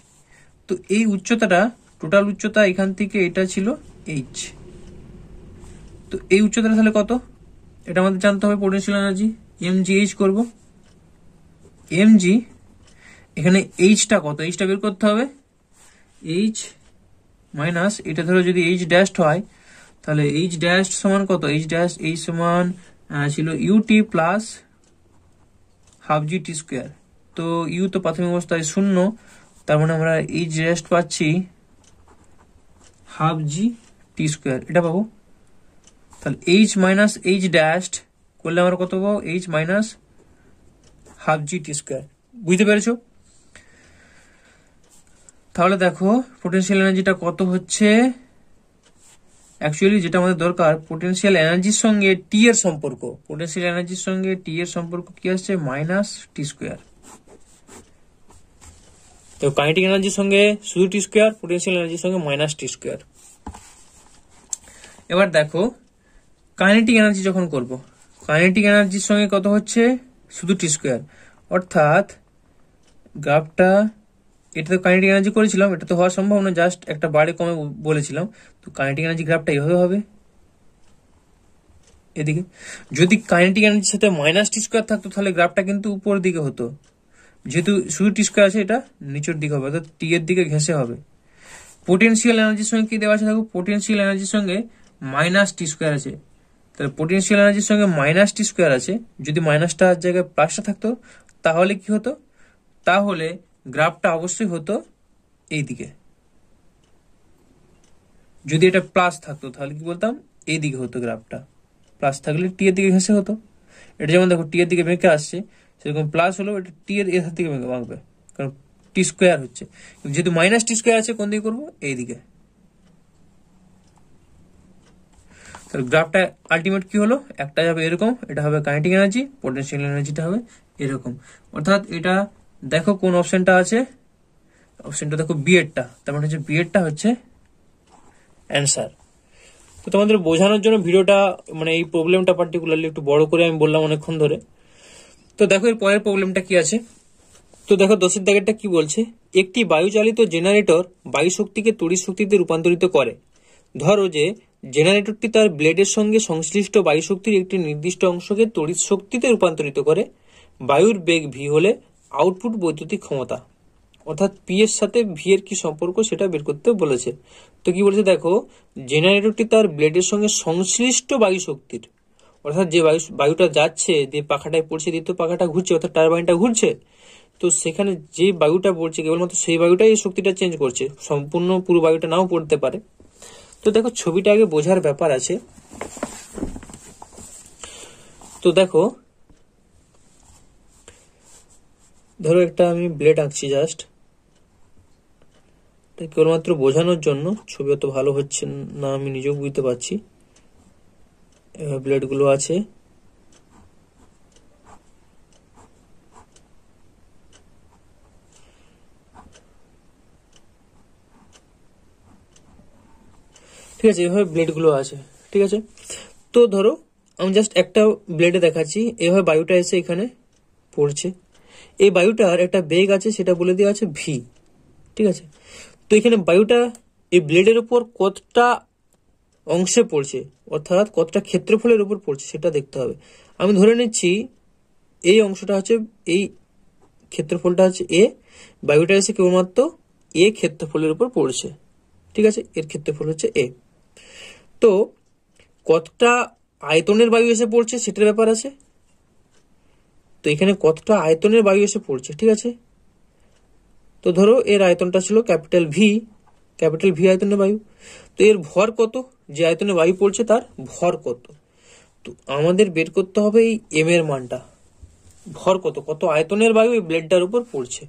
তো এই উচ্চতাটা টোটাল উচ্চতা এখান থেকে এটা ছিল h, তো এই উচ্চতাটা তাহলে কত এটা আমাদের জানতে হবে, পোটেনশিয়াল এনার্জি mgh করব, mg এখানে এইচটা কত, এইচটা বের করতে হবে, এইচ মাইনাস এটা ধরো যদি এইচ ড্যাশ হয় তাহলে এইচ ড্যাশ সমান কত, এইচ ড্যাশ এইচ সমান ছিল ইউটি প্লাস হাফ জি টি স্কোয়ার, তো ইউ তো প্রাথমিক অবস্থায় 0, তার মানে আমরা এইচ ড্যাশ পাচ্ছি হাফ জি টি স্কোয়ার, এটা পাবো। তাহলে এইচ মাইনাস এইচ ড্যাশ করলে আমরা কত পাবো, এইচ মাইনাস হাফ জি টি স্কোয়ার, বুঝতে পেরেছো। তাহলে দেখো পোটেনশিয়াল এনার্জিটা কত হচ্ছে, অ্যাকচুয়ালি যেটা আমাদের দরকার পোটেনশিয়াল এনার্জির সঙ্গে টি এর সম্পর্ক, পোটেনশিয়াল এনার্জির সঙ্গে টি এর সম্পর্ক কি আসছে, মাইনাস টি স্কোয়ার। তো কাইনেটিক এনার্জির সঙ্গে শুধু টি স্কোয়ার, পোটেনশিয়াল এনার্জির সঙ্গে মাইনাস টি স্কোয়ার। এবার দেখো কাইনেটিক এনার্জি যখন করব, কাইনেটিক এনার্জির সঙ্গে কত হচ্ছে, শুধু টি স্কোয়ার, অর্থাৎ গ্রাফটা, এটা তো কাইনেটিক এনার্জি করেছিলাম, এটা তো হওয়া সম্ভব না, জাস্ট একটা বাড়ে কমে বলেছিলাম, তো কাইনেটিক এনার্জি গ্রাফটা এইভাবে হবে এদিকে। যদি কাইনেটিক এনার্জির সাথে মাইনাস টি স্কোয়ার থাকতো তাহলে গ্রাফটা কিন্তু উপরের দিকে হতো, যেহেতু শুধু টি স্কোয়ার আছে এটা নিচের দিকে হবে, অর্থাৎ টি এর দিকে ঘেঁষে হবে। পোটেনশিয়াল এনার্জির সঙ্গে কি দেওয়া আছে দেখো, পোটেনশিয়াল এনার্জির সঙ্গে মাইনাস টি স্কোয়ার আছে, তাহলে পোটেনশিয়াল এনার্জির সঙ্গে মাইনাস টি স্কোয়ার আছে, যদি মাইনাসটার জায়গায় প্লাসটা থাকতো তাহলে কি হতো, তাহলে গ্রাফটা অবশ্যই হতো এইদিকে, যদি এটা প্লাস থাকতো তাহলে কি বলতাম এইদিকে হতো, গ্রাফটা প্লাস থাকলে টি এর দিকে ঘেঁষে হতো, এটা যেমন দেখো টি এর দিকে বেঁকে আসছে, সেরকম প্লাস হলো এটা টি এর হাত থেকে বাঁকবে, কারণ টি স্কোয়ার হচ্ছে, যেহেতু মাইনাস টি স্কোয়ার আছে কোন দিকে করবো, এইদিকে। তাহলে গ্রাফটা আলটিমেট কি হলো, একটা যাবে এরকম, এটা হবে কাইনেটিক এনার্জি, পোটেনশিয়াল এনার্জিটা হবে এরকম, অর্থাৎ এটা দেখো কোন অপশনটা আছে, অপশনটা দেখো বি এরটা, তার মানে হচ্ছে বি এরটা হচ্ছে অ্যান্সার। তো তোমাদের বোঝানোর জন্য ভিডিওটা মানে এই প্রবলেমটা পার্টিকুলারলি একটু বড় করে আমি বললাম অনেকক্ষণ ধরে। তো দেখো এর পরের প্রবলেমটা কি আছে, তো দেখো 10 এর দাগেরটা কি বলছে, একটি বায়ুচালিত জেনারেটর বায়ু শক্তিকে তড়িৎ শক্তিতে রূপান্তরিত করে। ধরো যে জেনারেটরটি তার ব্লেডের সঙ্গে সংশ্লিষ্ট বায়ু শক্তির একটি নির্দিষ্ট অংশকে তড়িৎ শক্তিতে রূপান্তরিত করে। বায়ুর বেগ ভি হলে আউটপুট বৈদ্যুতিক ক্ষমতা, অর্থাৎ পি এর সাথে ভি এর কি সম্পর্ক সেটা বের করতে বলেছে। তো কি বলেছে দেখো, জেনারেটরটি তার ব্লেডের সঙ্গে সংশ্লিষ্ট বায়ু শক্তির, অর্থাৎ যে বায়ুটা যাচ্ছে, যে পাখাটায় পড়ছে, দ্বিতীয় পাখাটা ঘুরছে, অর্থাৎ টারবাইনটা ঘুরছে, তো সেখানে যে বায়ুটা পড়ছে কেবলমাত্র সেই বায়ুটাই এই শক্তিটা চেঞ্জ করছে, সম্পূর্ণ পুরো বায়ুটা নাও পড়তে পারে। তো দেখো ছবিটা আগে বোঝার ব্যাপার আছে। তো দেখো ধরো একটা আমি ব্লেড আঁকছি, জাস্ট কেবলমাত্র বোঝানোর জন্য, ছবি অত ভালো হচ্ছে না আমি নিজেও বুঝতে পারছি। ব্লেড গুলো আছে, ঠিক আছে, এভাবে ব্লেড গুলো আছে, ঠিক আছে। তো ধরো আমি জাস্ট একটা ব্লেডে দেখাচ্ছি, এভাবে বায়ুটা এসে এখানে পড়ছে, এই বায়ুটার একটা বেগ আছে, সেটা বলে দেওয়া আছে ভি। ঠিক আছে, তো এখানে বায়ুটা এই ব্লেডের উপর কতটা অংশে পড়ছে, অর্থাৎ কতটা ক্ষেত্রফলের উপর পড়ছে সেটা দেখতে হবে। আমি ধরে নিচ্ছি এই অংশটা হচ্ছে, এই ক্ষেত্রফলটা হচ্ছে এ, বায়ুটা এসে কেবলমাত্র এ ক্ষেত্রফলের উপর পড়ছে। ঠিক আছে, এর ক্ষেত্রফল হচ্ছে এ। তো কতটা আয়তনের বায়ু এসে পড়ছে সেটার ব্যাপার আছে। তো এখানে কতটা আয়তনের বায়ু এসে পড়ছে, ঠিক আছে। তো ধরো এর আয়তনটা ছিল ক্যাপিটাল ভি আয়তনের বায়ু। তো এর ভর কত, যে আয়তনে বায়ু পড়ছে তার ভর কত। তো আমাদের বের করতে হবে এই এম এর মানটা, ভর কত, কত আয়তনের বায়ু এই ব্লেডটার উপর পড়ছে,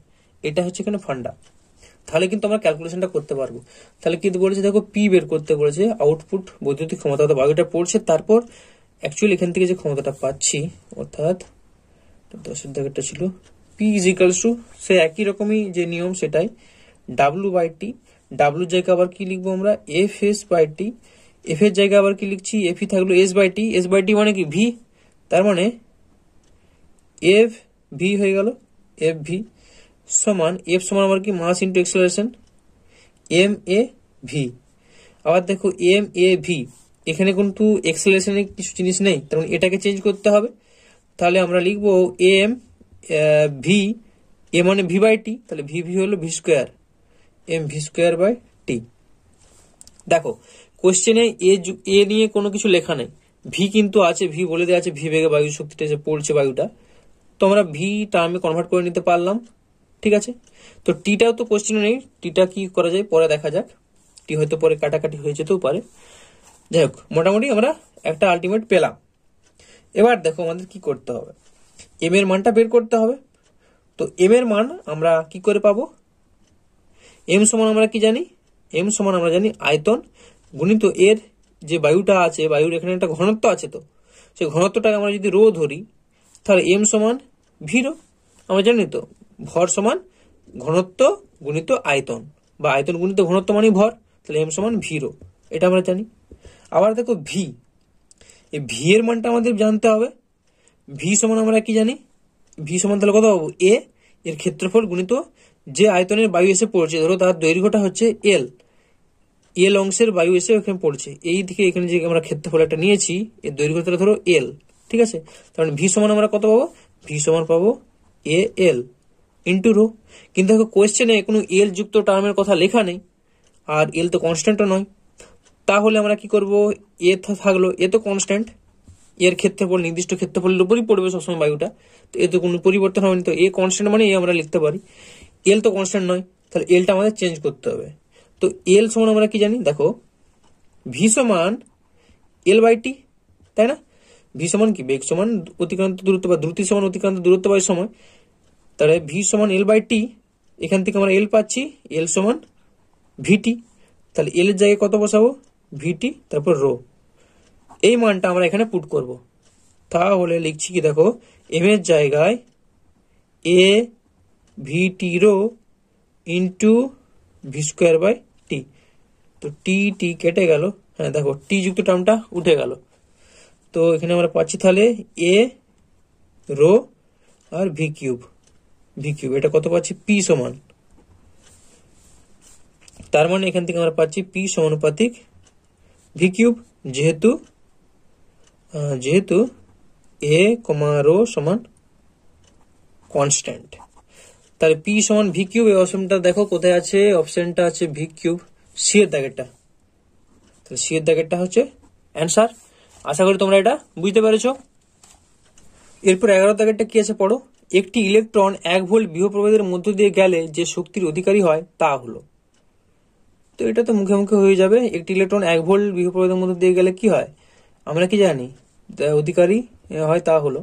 এটা হচ্ছে এখানে ফান্ডা। তাহলে কিন্তু আমরা ক্যালকুলেশনটা করতে পারবো। তাহলে কিন্তু বলেছে দেখো পি বের করতে বলেছে, আউটপুট বৈদ্যুতিক ক্ষমতা, বায়ুটা পড়ছে, তারপর অ্যাকচুয়ালি এখান থেকে যে ক্ষমতাটা পাচ্ছি, অর্থাৎ 10 দাগেরটা ছিল পি ইজিক্যালস টু, সে একই রকমই যে নিয়ম সেটাই, ডাব্লু বাই টি। ডাব্লুর জায়গা আবার কি লিখবো আমরা, F S by T. F এর জায়গা আবার কি লিখছি, এফ ই থাকলো S by T. S by T মানে কি ভি, তার মানে এফ ভি হয়ে গেল, এফ ভি সমান, এফ সমান আবার কি মাস into acceleration, M A V. আবার দেখো এম এ ভি, এখানে কিন্তু এক্সেলারেশনের কিছু জিনিস নেই, তার মানে এটাকে চেঞ্জ করতে হবে। তাহলে আমরা লিখবো এম ভি, এ মানে ভি বাই টি, তাহলে ভি ভি হলো V square, M V square by T. দেখো কোশ্চেনে এ নিয়ে কোনো কিছু লেখা নেই, ভি কিন্তু আছে, ভি বলে দেওয়া আছে ভি বেগে বায়ু শক্তিটা যে পড়ছে বায়ুটা, তো আমরা ভি টার্মে কনভার্ট করে নিতে পারলাম। ঠিক আছে, তো টিটাও তো কোশ্চেনে নেই, টিটা কি করা যায় পরে দেখা যাক, টি হয়তো পরে কাটাকাটি হয়ে যেতেও পারে। যাই হোক, মোটামুটি আমরা একটা আলটিমেট পেলাম। এবার দেখো আমাদের কি করতে হবে, এম এর মানটা বের করতে হবে। তো এম এর মান আমরা কি করে পাবো, এম সমান আমরা কি জানি, এম সমান আমরা জানি আয়তন গুণিত এর যে বায়ুটা আছে, বায়ুর এখানে একটা ঘনত্ব আছে, তো সেই ঘনত্বটাকে আমরা যদি রো ধরি, তাহলে এম সমান ভি রো। আমরা জানি তো ভর সমান ঘনত্ব গুণিত আয়তন, বা আয়তন গুণিত ঘনত্ব মানে ভর, তাহলে এম সমান ভি রো, এটা আমরা জানি। আবার দেখো ভি, এই ভি এর মানটা আমাদের জানতে হবে। ভি সমান আমরা কি জানি, ভি সমান তাহলে কত পাবো, এ এর ক্ষেত্রফল গুণিত যে আয়তনের বায়ু এসে পড়ছে, ধরো তার দৈর্ঘ্যটা হচ্ছে এল, এল অংশের বায়ু এসে ওখানে পড়ছে, এই দিকে এখানে যে আমরা ক্ষেত্রফল একটা নিয়েছি, এর দৈর্ঘ্যটা ধরো এল। ঠিক আছে, কারণ ভি সমান আমরা কত পাবো, ভি সমান পাবো এ এল ইন্টু রো। কিন্তু দেখো কোয়েশ্চেনে কোনো এল যুক্ত টার্মের কথা লেখা নেই, আর এল তো কনস্ট্যান্টও নয়। তাহলে আমরা কি করব, এ থাকলো, এ তো কনস্ট্যান্ট, এর ক্ষেত্রফল নির্দিষ্ট ক্ষেত্রফলের উপরই পড়বে সবসময় বায়ুটা, তো এতে কোনো পরিবর্তন হয়নি, তো এ কনস্ট্যান্ট মানে এ আমরা লিখতে পারি। এল তো কনস্ট্যান্ট নয়, তাহলে এলটা আমাদের চেঞ্জ করতে হবে। তো এল সমান আমরা কি জানি, দেখো ভি সমান এল বাই টি, তাই না। ভি সমান কি, বেগ সমান অতিক্রান্ত দূরত্ব, বা দ্রুতি সমান অতিক্রান্ত দূরত্ব বাই সময়, তাহলে ভি সমান এল বাই টি। এখান থেকে আমরা এল পাচ্ছি, এল সমান ভিটি, তাহলে এল এর জায়গায় কত বসাবো, ভিটি, তারপর রো। এই মানটা আমরা এখানে পুট করব। তাহলে লিখছি কি, দেখো এম এর জায়গায় এ VT rho into V square by T. তো টি টি কেটে গেল, হ্যাঁ দেখো টি যুক্ত টার্মটা উঠে গেল। তো এখানে আমরা পাচ্ছি তাহলে a row R V cube, এটা কত পাচ্ছি, পি সমান, তার মানে এখান থেকে আমরা পাচ্ছি পি সমানুপাতিক ভি কিউব, যেহেতু এ কমা রো সমান কনস্ট্যান্ট। তাহলে পি সমান ভি কিউব, এই অপশনটা দেখো কোথায় আছে, অপশনটা আছে ভি কিউব, সি এর দাগেরটা। তাহলে সি এর দাগেরটা হচ্ছে অ্যান্সার। আশা করি তোমরা এটা বুঝতে পেরেছো। এরপর 11 দাগেরটা কি আছে পড়ো, একটি ইলেকট্রন 1 ভোল্ট বিভব প্রবাহের মধ্য দিয়ে গেলে যে শক্তির অধিকারী হয় তা হলো। তো এটা তো মুখে মুখে হয়ে যাবে, একটি ইলেকট্রন 1 ভোল্ট বিভব প্রবাহের মধ্য দিয়ে গেলে কি হয়, আমরা কি জানি, অধিকারী হয় তা হলো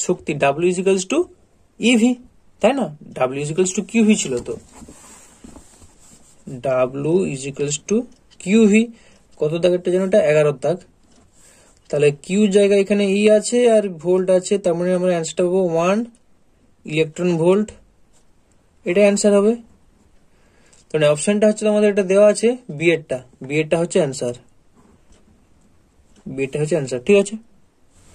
শক্তি ডাব্লিউ ইজিক্যালস টু ইভি, তাই না। ডাব্লিউ ইজিক্যালস টু কিউভি ছিল, তো ডাব্লিউ ইজিক্যালস টু কিউভি, কত দাগেরটা যেন, এটা 11 দাগ। তাহলে কিউ জায়গা এখানে ই আছে আর ভোল্ট আছে, তার মানে আমরা অ্যান্সারটা পাবো 1 ইলেকট্রন ভোল্ট, এটা অ্যান্সার হবে। তাহলে অপশনটা হচ্ছে আমাদের এটা দেওয়া আছে বি এরটা হচ্ছে অ্যান্সার, ঠিক আছে।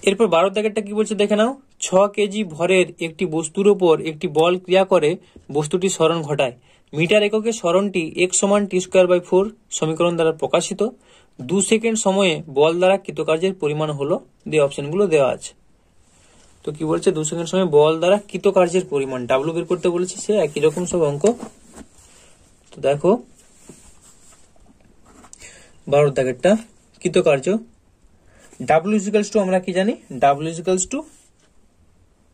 এরপর 12 দাগেরটা কি বলছে দেখে নাও, 6 কেজি ভরের একটি বস্তুর উপর একটি বল ক্রিয়া করে বস্তুটি সরণ ঘটায়। মিটার এককে সরণটি x সমান t²/4 সমীকরণ দ্বারা প্রকাশিত। 2 সেকেন্ড সময়ে বল দ্বারা কৃতকার্যের পরিমাণ হলো, দিয়ে অপশনগুলো দেওয়া আছে। তো কি বলছে, 2 সেকেন্ড সময়ে বল দ্বারা কৃতকার্যের পরিমাণ ডাব্লু বের করতে বলেছে, সে একই রকম সব অঙ্ক। তো দেখো 12 দাগেরটা কৃতকার্য, ডাব্লু ইকুয়ালস টু আমরা কি জানি, ডাব্লু ইকুয়ালস টু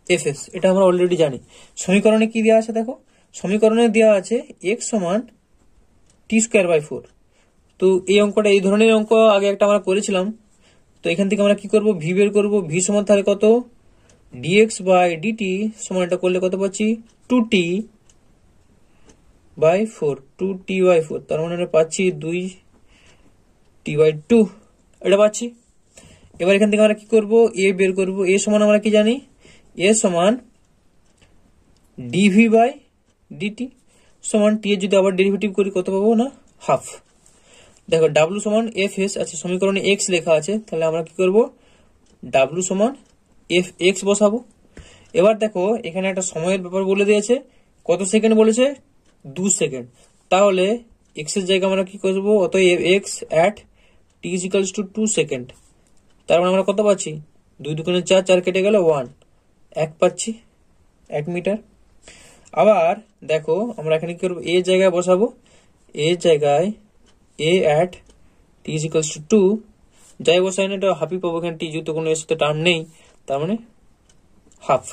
এফএস, এটা আমরা অলরেডি জানি। সমীকরণে কি দেওয়া আছে দেখো, সমীকরণে দেওয়া আছে x সমান t²/4। তো এই অঙ্কটা, এই ধরনের অঙ্ক আগে একটা আমরা করেছিলাম। তো এখান থেকে আমরা কি করব, ভি বের করব। ভি সমান তাহলে কত, dx/dt সমান, এটা করলে কত পাচ্ছি, 2t/4, 2t/4, তার মানে আমরা পাচ্ছি 2t/2, এটা পাচ্ছি। এবার এখান থেকে আমরা কি করব, এ বের করব। এ সমান আমরা কি জানি, এ সমান dv/dt সমান টি এর যদি আবার ডেরিভেটিভ করি কত পাবো না, হাফ। দেখো ডাব্লু সমান এফ এস, আচ্ছা সমীকরণে এক্স লেখা আছে, তাহলে আমরা কি করব, ডাব্লু সমান এফ এক্স বসাবো। এবার দেখো এখানে একটা সময়ের ব্যাপার বলে দিয়েছে, কত সেকেন্ড বলেছে, 2 সেকেন্ড। তাহলে এক্স এর জায়গায় আমরা কি করবো, অতএব x at T is equals two 2 second. তার মানে আমরা কত পাচ্ছি, 2 দুগুণে 4, 4 কেটে গেল 1, 1 পাচ্ছি, 1 মিটার। আবার দেখো আমরা এখানে কি করবো, এ জায়গায় বসাবো, এ জায়গায় এ at T is equals two 2, যাই বসাই না এটা হাফই পাবো, এখানে টি যেহেতু কোনো এর সাথে টার্ম নেই, তার মানে হাফ।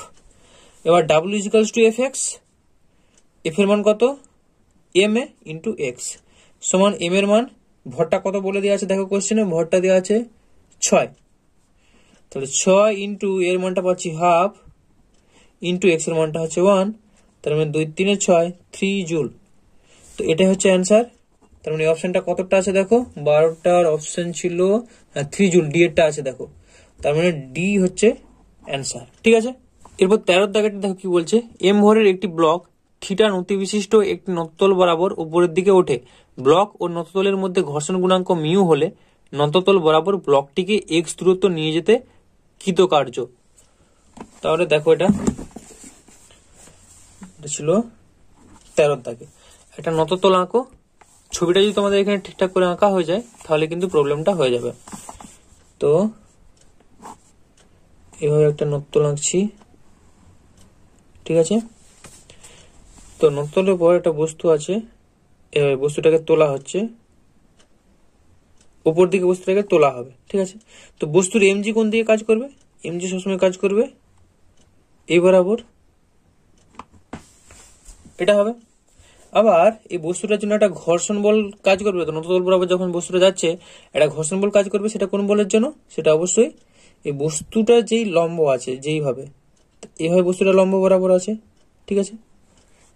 এবার W is equals to F x, F এর মান কত, এম এ ইন্টু এক্স সমান এম এর মান, ভরটা কত বলে দেওয়া আছে দেখো কোশ্চেনে, ভরটা দেওয়া আছে 6, তাহলে 6 ইন্টু এর মানটা পাচ্ছি হাফ, ইন্টু এক্স এর মানটা হচ্ছে 1, তার মানে 2 3 6, 3 জুল। তো এটাই হচ্ছে অ্যান্সার। তার মানে অপশনটা কতটা আছে দেখো, 12টার অপশন ছিল 3 জুল, ডি এরটা আছে দেখো, তার মানে ডি হচ্ছে অ্যান্সার। ঠিক আছে, এরপর 13 দাগেটা দেখো কি বলছে, এম ভরের একটি ব্লক থিটা নতি বিশিষ্ট একটি নততল বরাবর উপরের দিকে ওঠে। ব্লক ও নততলের মধ্যে ঘর্ষণ গুণাঙ্ক মিউ হলে নততল বরাবর ব্লকটিকে এক্স দূরত্ব নিয়ে যেতে কৃতকার্য। তাহলে দেখো এটা ছিল 13 দাগে, একটা নততল আঁকো। ছবিটা যদি তোমাদের এখানে ঠিকঠাক করে আঁকা হয়ে যায় তাহলে কিন্তু প্রবলেমটা হয়ে যাবে। তো এভাবে একটা নততল আঁকছি, ঠিক আছে। তো নততলের পর একটা বস্তু আছে, এভাবে বস্তুটাকে তোলা হচ্ছে, উপর দিকে বস্তুটাকে তোলা হবে, ঠিক আছে। তো বস্তুর এমজি কোন দিকে কাজ করবে, এমজি সবসময় কাজ করবে এই বরাবর, এটা হবে। আবার এই বস্তুটার জন্য একটা ঘর্ষণ বল কাজ করবে, তো নততল বরাবর যখন বস্তুটা যাচ্ছে একটা ঘর্ষণ বল কাজ করবে, সেটা কোন বলের জন্য, সেটা অবশ্যই এই বস্তুটা যেই লম্ব আছে, যেইভাবে এইভাবে বস্তুটা লম্ব বরাবর আছে, ঠিক আছে।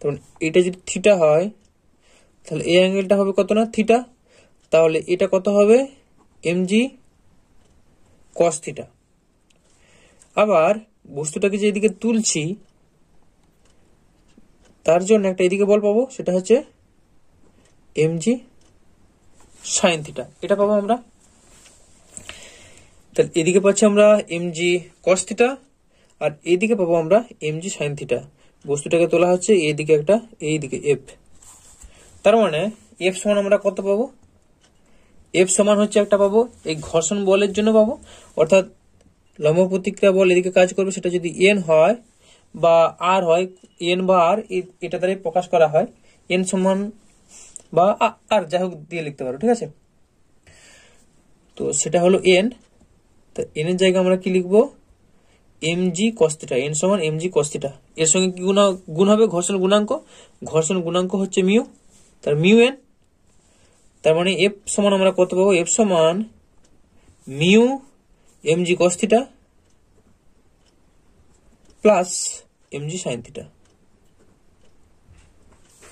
তখন এটা যদি থিটা হয় তাহলে এই অ্যাঙ্গেলটা হবে কত না, থিটা, তাহলে এটা কত হবে, এমজি কস থিটা। আবার বস্তুটাকে যে এদিকে তুলছি তার জন্য একটা এদিকে বল পাবো, সেটা হচ্ছে এমজি সাইন থিটা, এটা পাবো আমরা। তাহলে এদিকে পাচ্ছি আমরা এমজি কস থিটা, আর এইদিকে পাবো আমরা এমজি সাইন থিটা। বস্তুটাকে তোলা হচ্ছে এইদিকে একটা, এইদিকে এফ, তার মানে এফ সমান আমরা কত পাবো, এফ সমান হচ্ছে একটা পাবো এই ঘর্ষণ বলের জন্য পাবো, অর্থাৎ লম্ব প্রতিক্রিয়া বল এদিকে কাজ করবে, সেটা যদি এন হয় বা আর হয়, এন বা আর এটা দ্বারাই প্রকাশ করা হয়, এন সমান বা আর যাই হোক দিয়ে লিখতে পারো, ঠিক আছে। তো সেটা হলো এন, তো এন এর জায়গায় আমরা কি লিখবো, এমজি কস থিটা, এন সমান এমজি কস থিটা। এর সঙ্গে কি গুণ হবে, ঘর্ষণ গুণাঙ্ক, ঘর্ষণ গুণাঙ্ক হচ্ছে মিউ, তার মিউ এন, তার মানে এফ সমান আমরা কত পাবো, এফ সমান মিউ এমজি কস theta plus MG sine theta,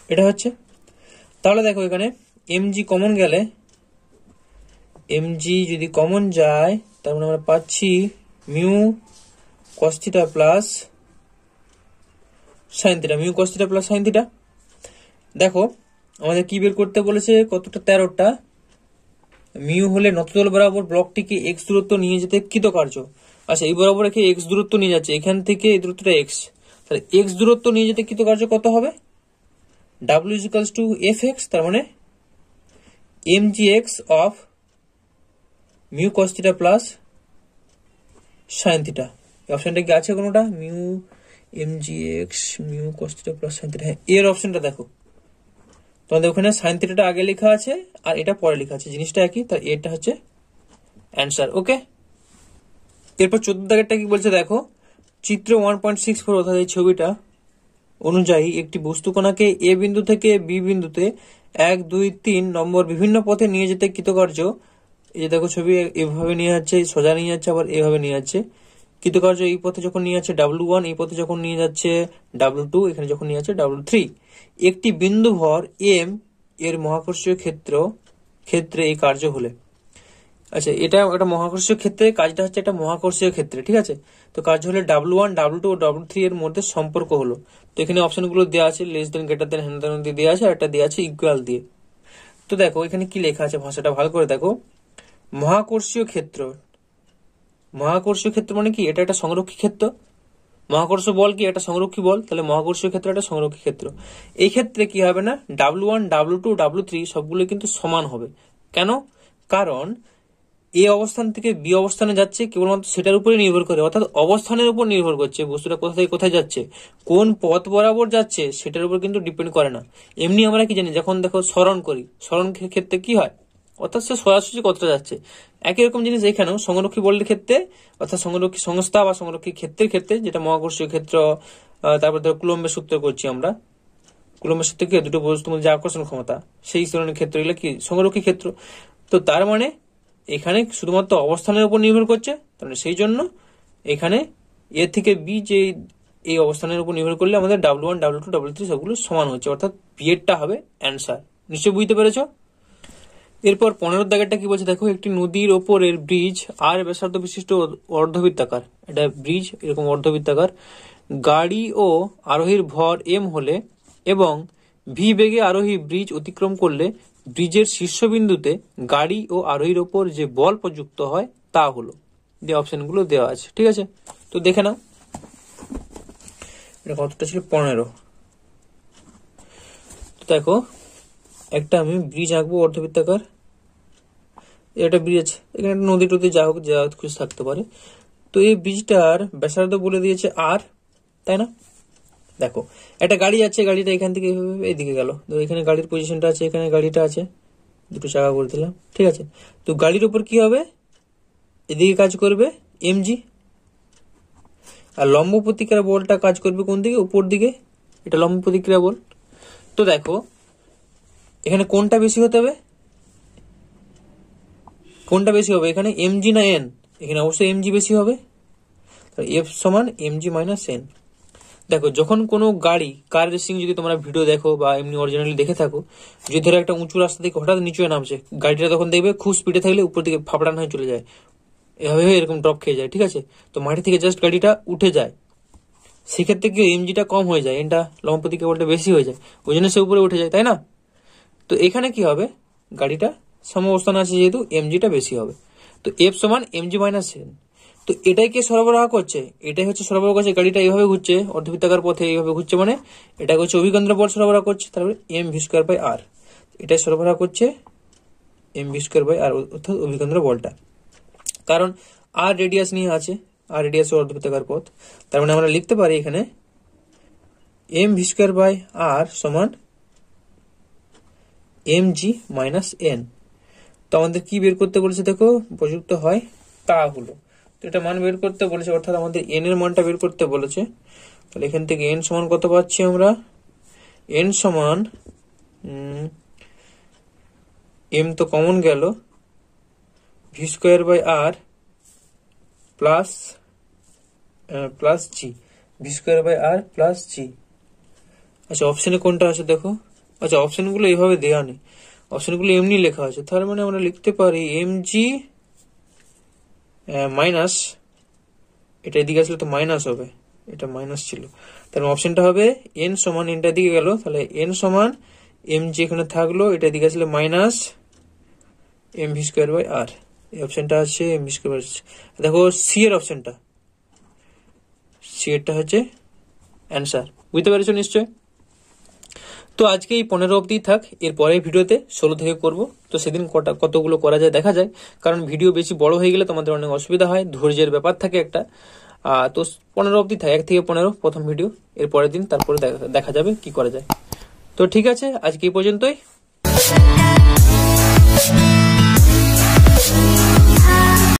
এটা হচ্ছে। তাহলে দেখো এখানে এমজি কমন গেলে, এমজি যদি কমন যায় তার মানে আমরা পাচ্ছি mu cos theta plus sine theta, mu cos theta plus sine theta. দেখো আমাদের কি বের করতে বলেছে, কতটা, 13টা। মিউ হলে নততল বরাবর ব্লকটিকে এক্স দূরত্ব নিয়ে যেতে কৃতকার্য, আচ্ছা, এই বরাবর রেখে এক্স দূরত্ব নিয়ে যাচ্ছে, এখান থেকে এই দূরত্বটা এক্স, তাহলে এক্স দূরত্ব নিয়ে যেতে কৃতকার্য কত হবে? W is equals to F X, তার মানে M G X of mu cos theta plus sine theta. অপশনটা কি আছে কোনোটা? Mu M G X mu cos theta plus sine theta. হ্যাঁ, এর অপশনটা দেখো, তোমাদের ওখানে সাইন থিটাটা আগে লেখা আছে আর এটা পরে লেখা আছে, জিনিসটা একই, তার এটা হচ্ছে অ্যান্সার। ওকে, এরপর 14 দাগেরটা কি বলছে দেখো, চিত্র 1.64 অর্থাৎ এই ছবিটা অনুযায়ী একটি বস্তুকণাকে এ বিন্দু থেকে বি বিন্দুতে 1, 2, 3 নম্বর বিভিন্ন পথে নিয়ে যেতে কৃতকার্য, এই যে দেখো ছবি এভাবে নিয়ে যাচ্ছে, সোজা নিয়ে যাচ্ছে, আবার এভাবে নিয়ে যাচ্ছে, কৃতকার্য এই পথে যখন নিয়ে যাচ্ছে W1, এই পথে যখন নিয়ে যাচ্ছে W2, এখানে যখন নিয়ে যাচ্ছে W3, একটি বিন্দু ভর এম এর মহাকর্ষীয় ক্ষেত্রে এই কার্য হলে। আচ্ছা, এটা একটা মহাকর্ষীয় ক্ষেত্রে, কাজটা হচ্ছে একটা মহাকর্ষীয় ক্ষেত্রে, ঠিক আছে। তো কাজ হলে W1, W2 ও W3 এর মধ্যে সম্পর্ক হলো। তো এখানে অপশনগুলো দেওয়া আছে, লেস দেন, গ্রেটার দেন, হ্যান দেন দিয়ে দেওয়া আছে, আর একটা দেওয়া আছে ইকুয়াল দিয়ে। তো দেখো এখানে কি লেখা আছে, ভাষাটা ভালো করে দেখো। মহাকর্ষীয় ক্ষেত্র, মহাকর্ষীয় ক্ষেত্র মানে কি? এটা একটা সংরক্ষী ক্ষেত্র। মহাকর্ষ বল কি? একটা সংরক্ষী বল, তাহলে মহাকর্ষীয় ক্ষেত্র একটা সংরক্ষী ক্ষেত্র। এই ক্ষেত্রে কি হবে না, W1, W2, W3 সবগুলো কিন্তু সমান হবে। কেন? কারণ এ অবস্থান থেকে বি অবস্থানে যাচ্ছে কেবলমাত্র সেটার উপরে নির্ভর করে, অর্থাৎ অবস্থানের উপর নির্ভর করছে, বস্তুটা কোথা থেকে কোথায় যাচ্ছে, কোন পথ বরাবর যাচ্ছে সেটার উপর কিন্তু ডিপেন্ড করে না। এমনি আমরা কি জানি, যখন দেখো স্মরণ করি, স্মরণ ক্ষেত্রে কি হয়, অর্থাৎ সে সরাসরি কতটা যাচ্ছে। একই রকম জিনিস এখানেও সংরক্ষী বলের ক্ষেত্রে, অর্থাৎ সংরক্ষী সংস্থা বা সংরক্ষী ক্ষেত্রের ক্ষেত্রে, যেটা মহাকর্ষীয় ক্ষেত্র, তারপর ধরো কুলম্বের সূত্র করছি আমরা, কুলম্বের সূত্র কি, দুটো বস্তুর মধ্যে যে আকর্ষণ ক্ষমতা, সেই ধরনের ক্ষেত্র এগুলো কি সংরক্ষী ক্ষেত্র। তো তার মানে এখানে শুধুমাত্র অবস্থানের উপর নির্ভর করছে, তাহলে সেই জন্য এখানে এ থেকে বি যে এই অবস্থানের উপর নির্ভর করলে আমাদের W1, W2, W3 সবগুলো সমান হচ্ছে, অর্থাৎ বি এরটা হবে অ্যান্সার। নিশ্চয় বুঝতে পেরেছ? এরপর 15 দাগেরটা কি বলছে দেখো, একটি নদীর ওপরের ব্রিজ আর ব্যাসার্ধ বিশিষ্ট অর্ধবৃত্তাকার, এটা ব্রিজ এরকম অর্ধবৃত্তাকার, গাড়ি ও আরোহীর ভর এম হলে এবং ভি বেগে আরোহী ব্রিজ অতিক্রম করলে ব্রিজের শীর্ষবিন্দুতে গাড়ি ও আরোহীর ওপর যে বল প্রযুক্ত হয় তা হলো। যে অপশনগুলো দেওয়া আছে, ঠিক আছে। তো দেখে নাও এটা কতটা ছিল, 15। তো দেখো একটা আমি ব্রিজ আঁকবো অর্ধবৃত্তাকার, এটা ব্রিজ, এখানে একটা নদী টদী যা হোক যা খুশি থাকতে পারে। তো এই ব্রিজটার ব্যাসার্ধ বলে দিয়েছে আর, তাই না? দেখো একটা গাড়ি যাচ্ছে, গাড়িটা এখান থেকে এইদিকে গেল, তো এখানে গাড়ির পজিশনটা আছে, এখানে গাড়িটা আছে, দুটো চাকা করে দিলাম, ঠিক আছে। তো গাড়ির উপর কি হবে, এদিকে কাজ করবে এমজি, আর লম্ব প্রতিক্রিয়া বলটা কাজ করবে কোন দিকে, উপর দিকে, এটা লম্ব প্রতিক্রিয়া বল। তো দেখো এখানে কোনটা বেশি হতে হবে, কোনটা বেশি হবে এখানে, এমজি না এন? এখানে অবশ্যই এমজি বেশি হবে, এফ সমান এমজি মাইনাস এন। দেখো যখন কোনো গাড়ি, কার রেসিং যদি তোমরা ভিডিও দেখো বা এমনি অরিজিনালি দেখে থাকো, যদি ধরো একটা উঁচু রাস্তা থেকে হঠাৎ নিচে নামছে, গাড়িটা তখন দেখবে খুব স্পিডে থাকলে উপর দিকে ফাপড়ান হয়ে চলে যায়, এভাবে এরকম ড্রপ খেয়ে যায়, ঠিক আছে। তো মাটি থেকে জাস্ট গাড়িটা উঠে যায়, সেক্ষেত্রে কি এমজিটা কম হয়ে যায়, এটা লম্ব প্রতিক্রিয়া বলটা বেশি হয়ে যায়, ওই জন্য সে উপরে উঠে যায়, তাই না? তো এখানে কি হবে, গাড়িটা সম অবস্থানে আছে যেহেতু এমজিটা বেশি হবে, তো এফ সমান এমজি মাইনাস এন। তো এটাই কে সরবরাহ করছে, এটাই হচ্ছে সরবরাহ করছে, গাড়িটা এইভাবে ঘুরছে অর্ধবৃত্তাকার পথে, এইভাবে ঘুরছে, মানে এটা হচ্ছে অভিকেন্দ্র বল সরবরাহ করছে, তারপরে এম ভি স্কোয়ার বাই আর, এটাই সরবরাহ করছে এম ভি স্কোয়ার বাই আর, অর্থাৎ অভিকেন্দ্র বলটা। কারণ আর রেডিয়াস নিয়ে আছে, আর রেডিয়াস অর্ধবৃত্তাকার পথ, তার মানে আমরা লিখতে পারি এখানে এম ভি স্কোয়ার বাই আর সমান এম জি মাইনাস এন। তো আমাদের কি বের করতে বলেছে দেখো, প্রযুক্ত হয় তা হলো, তো এটা মান বের করতে বলেছে, অর্থাৎ আমাদের এন এর মানটা বের করতে বলেছে। তাহলে এখান থেকে এন সমান কত পাচ্ছি আমরা, এন সমান এম তো কমন গেল, V square by R plus plus G, V square by R plus G. আচ্ছা অপশনে কোনটা আছে দেখো, আচ্ছা অপশনগুলো এইভাবে দেওয়া নেই, অপশনগুলো এমনি লেখা আছে, তার মানে আমরা লিখতে পারি এম জি মাইনাস, এটা এদিকে আসলে তো মাইনাস হবে, এটা মাইনাস ছিল, তার অপশনটা হবে এন সমান, এনটা দিকে গেল, তাহলে এন সমান এম জি এখানে থাকলো, এটা দিকে আসলে minus M V square by R, এই অপশনটা আছে দেখো সি এর অপশনটা, সি এরটা হচ্ছে অ্যান্সার। বুঝতে পেরেছো নিশ্চয়? তো আজকে এই 15 অবধি থাক, এর পরের ভিডিওতে 16 থেকে করব। তো সেদিন কতগুলো করা যায় দেখা যায়, কারণ ভিডিও বেশি বড় হয়ে গেলে তোমাদের অনেক অসুবিধা হয়, ধৈর্যের ব্যাপার থাকে একটা। তো 15 অবধি থাকে, 1 থেকে 15 প্রথম ভিডিও, এর পরের দিন তারপরে দেখা যাবে কি করা যায়। তো ঠিক আছে, আজকে এই পর্যন্তই।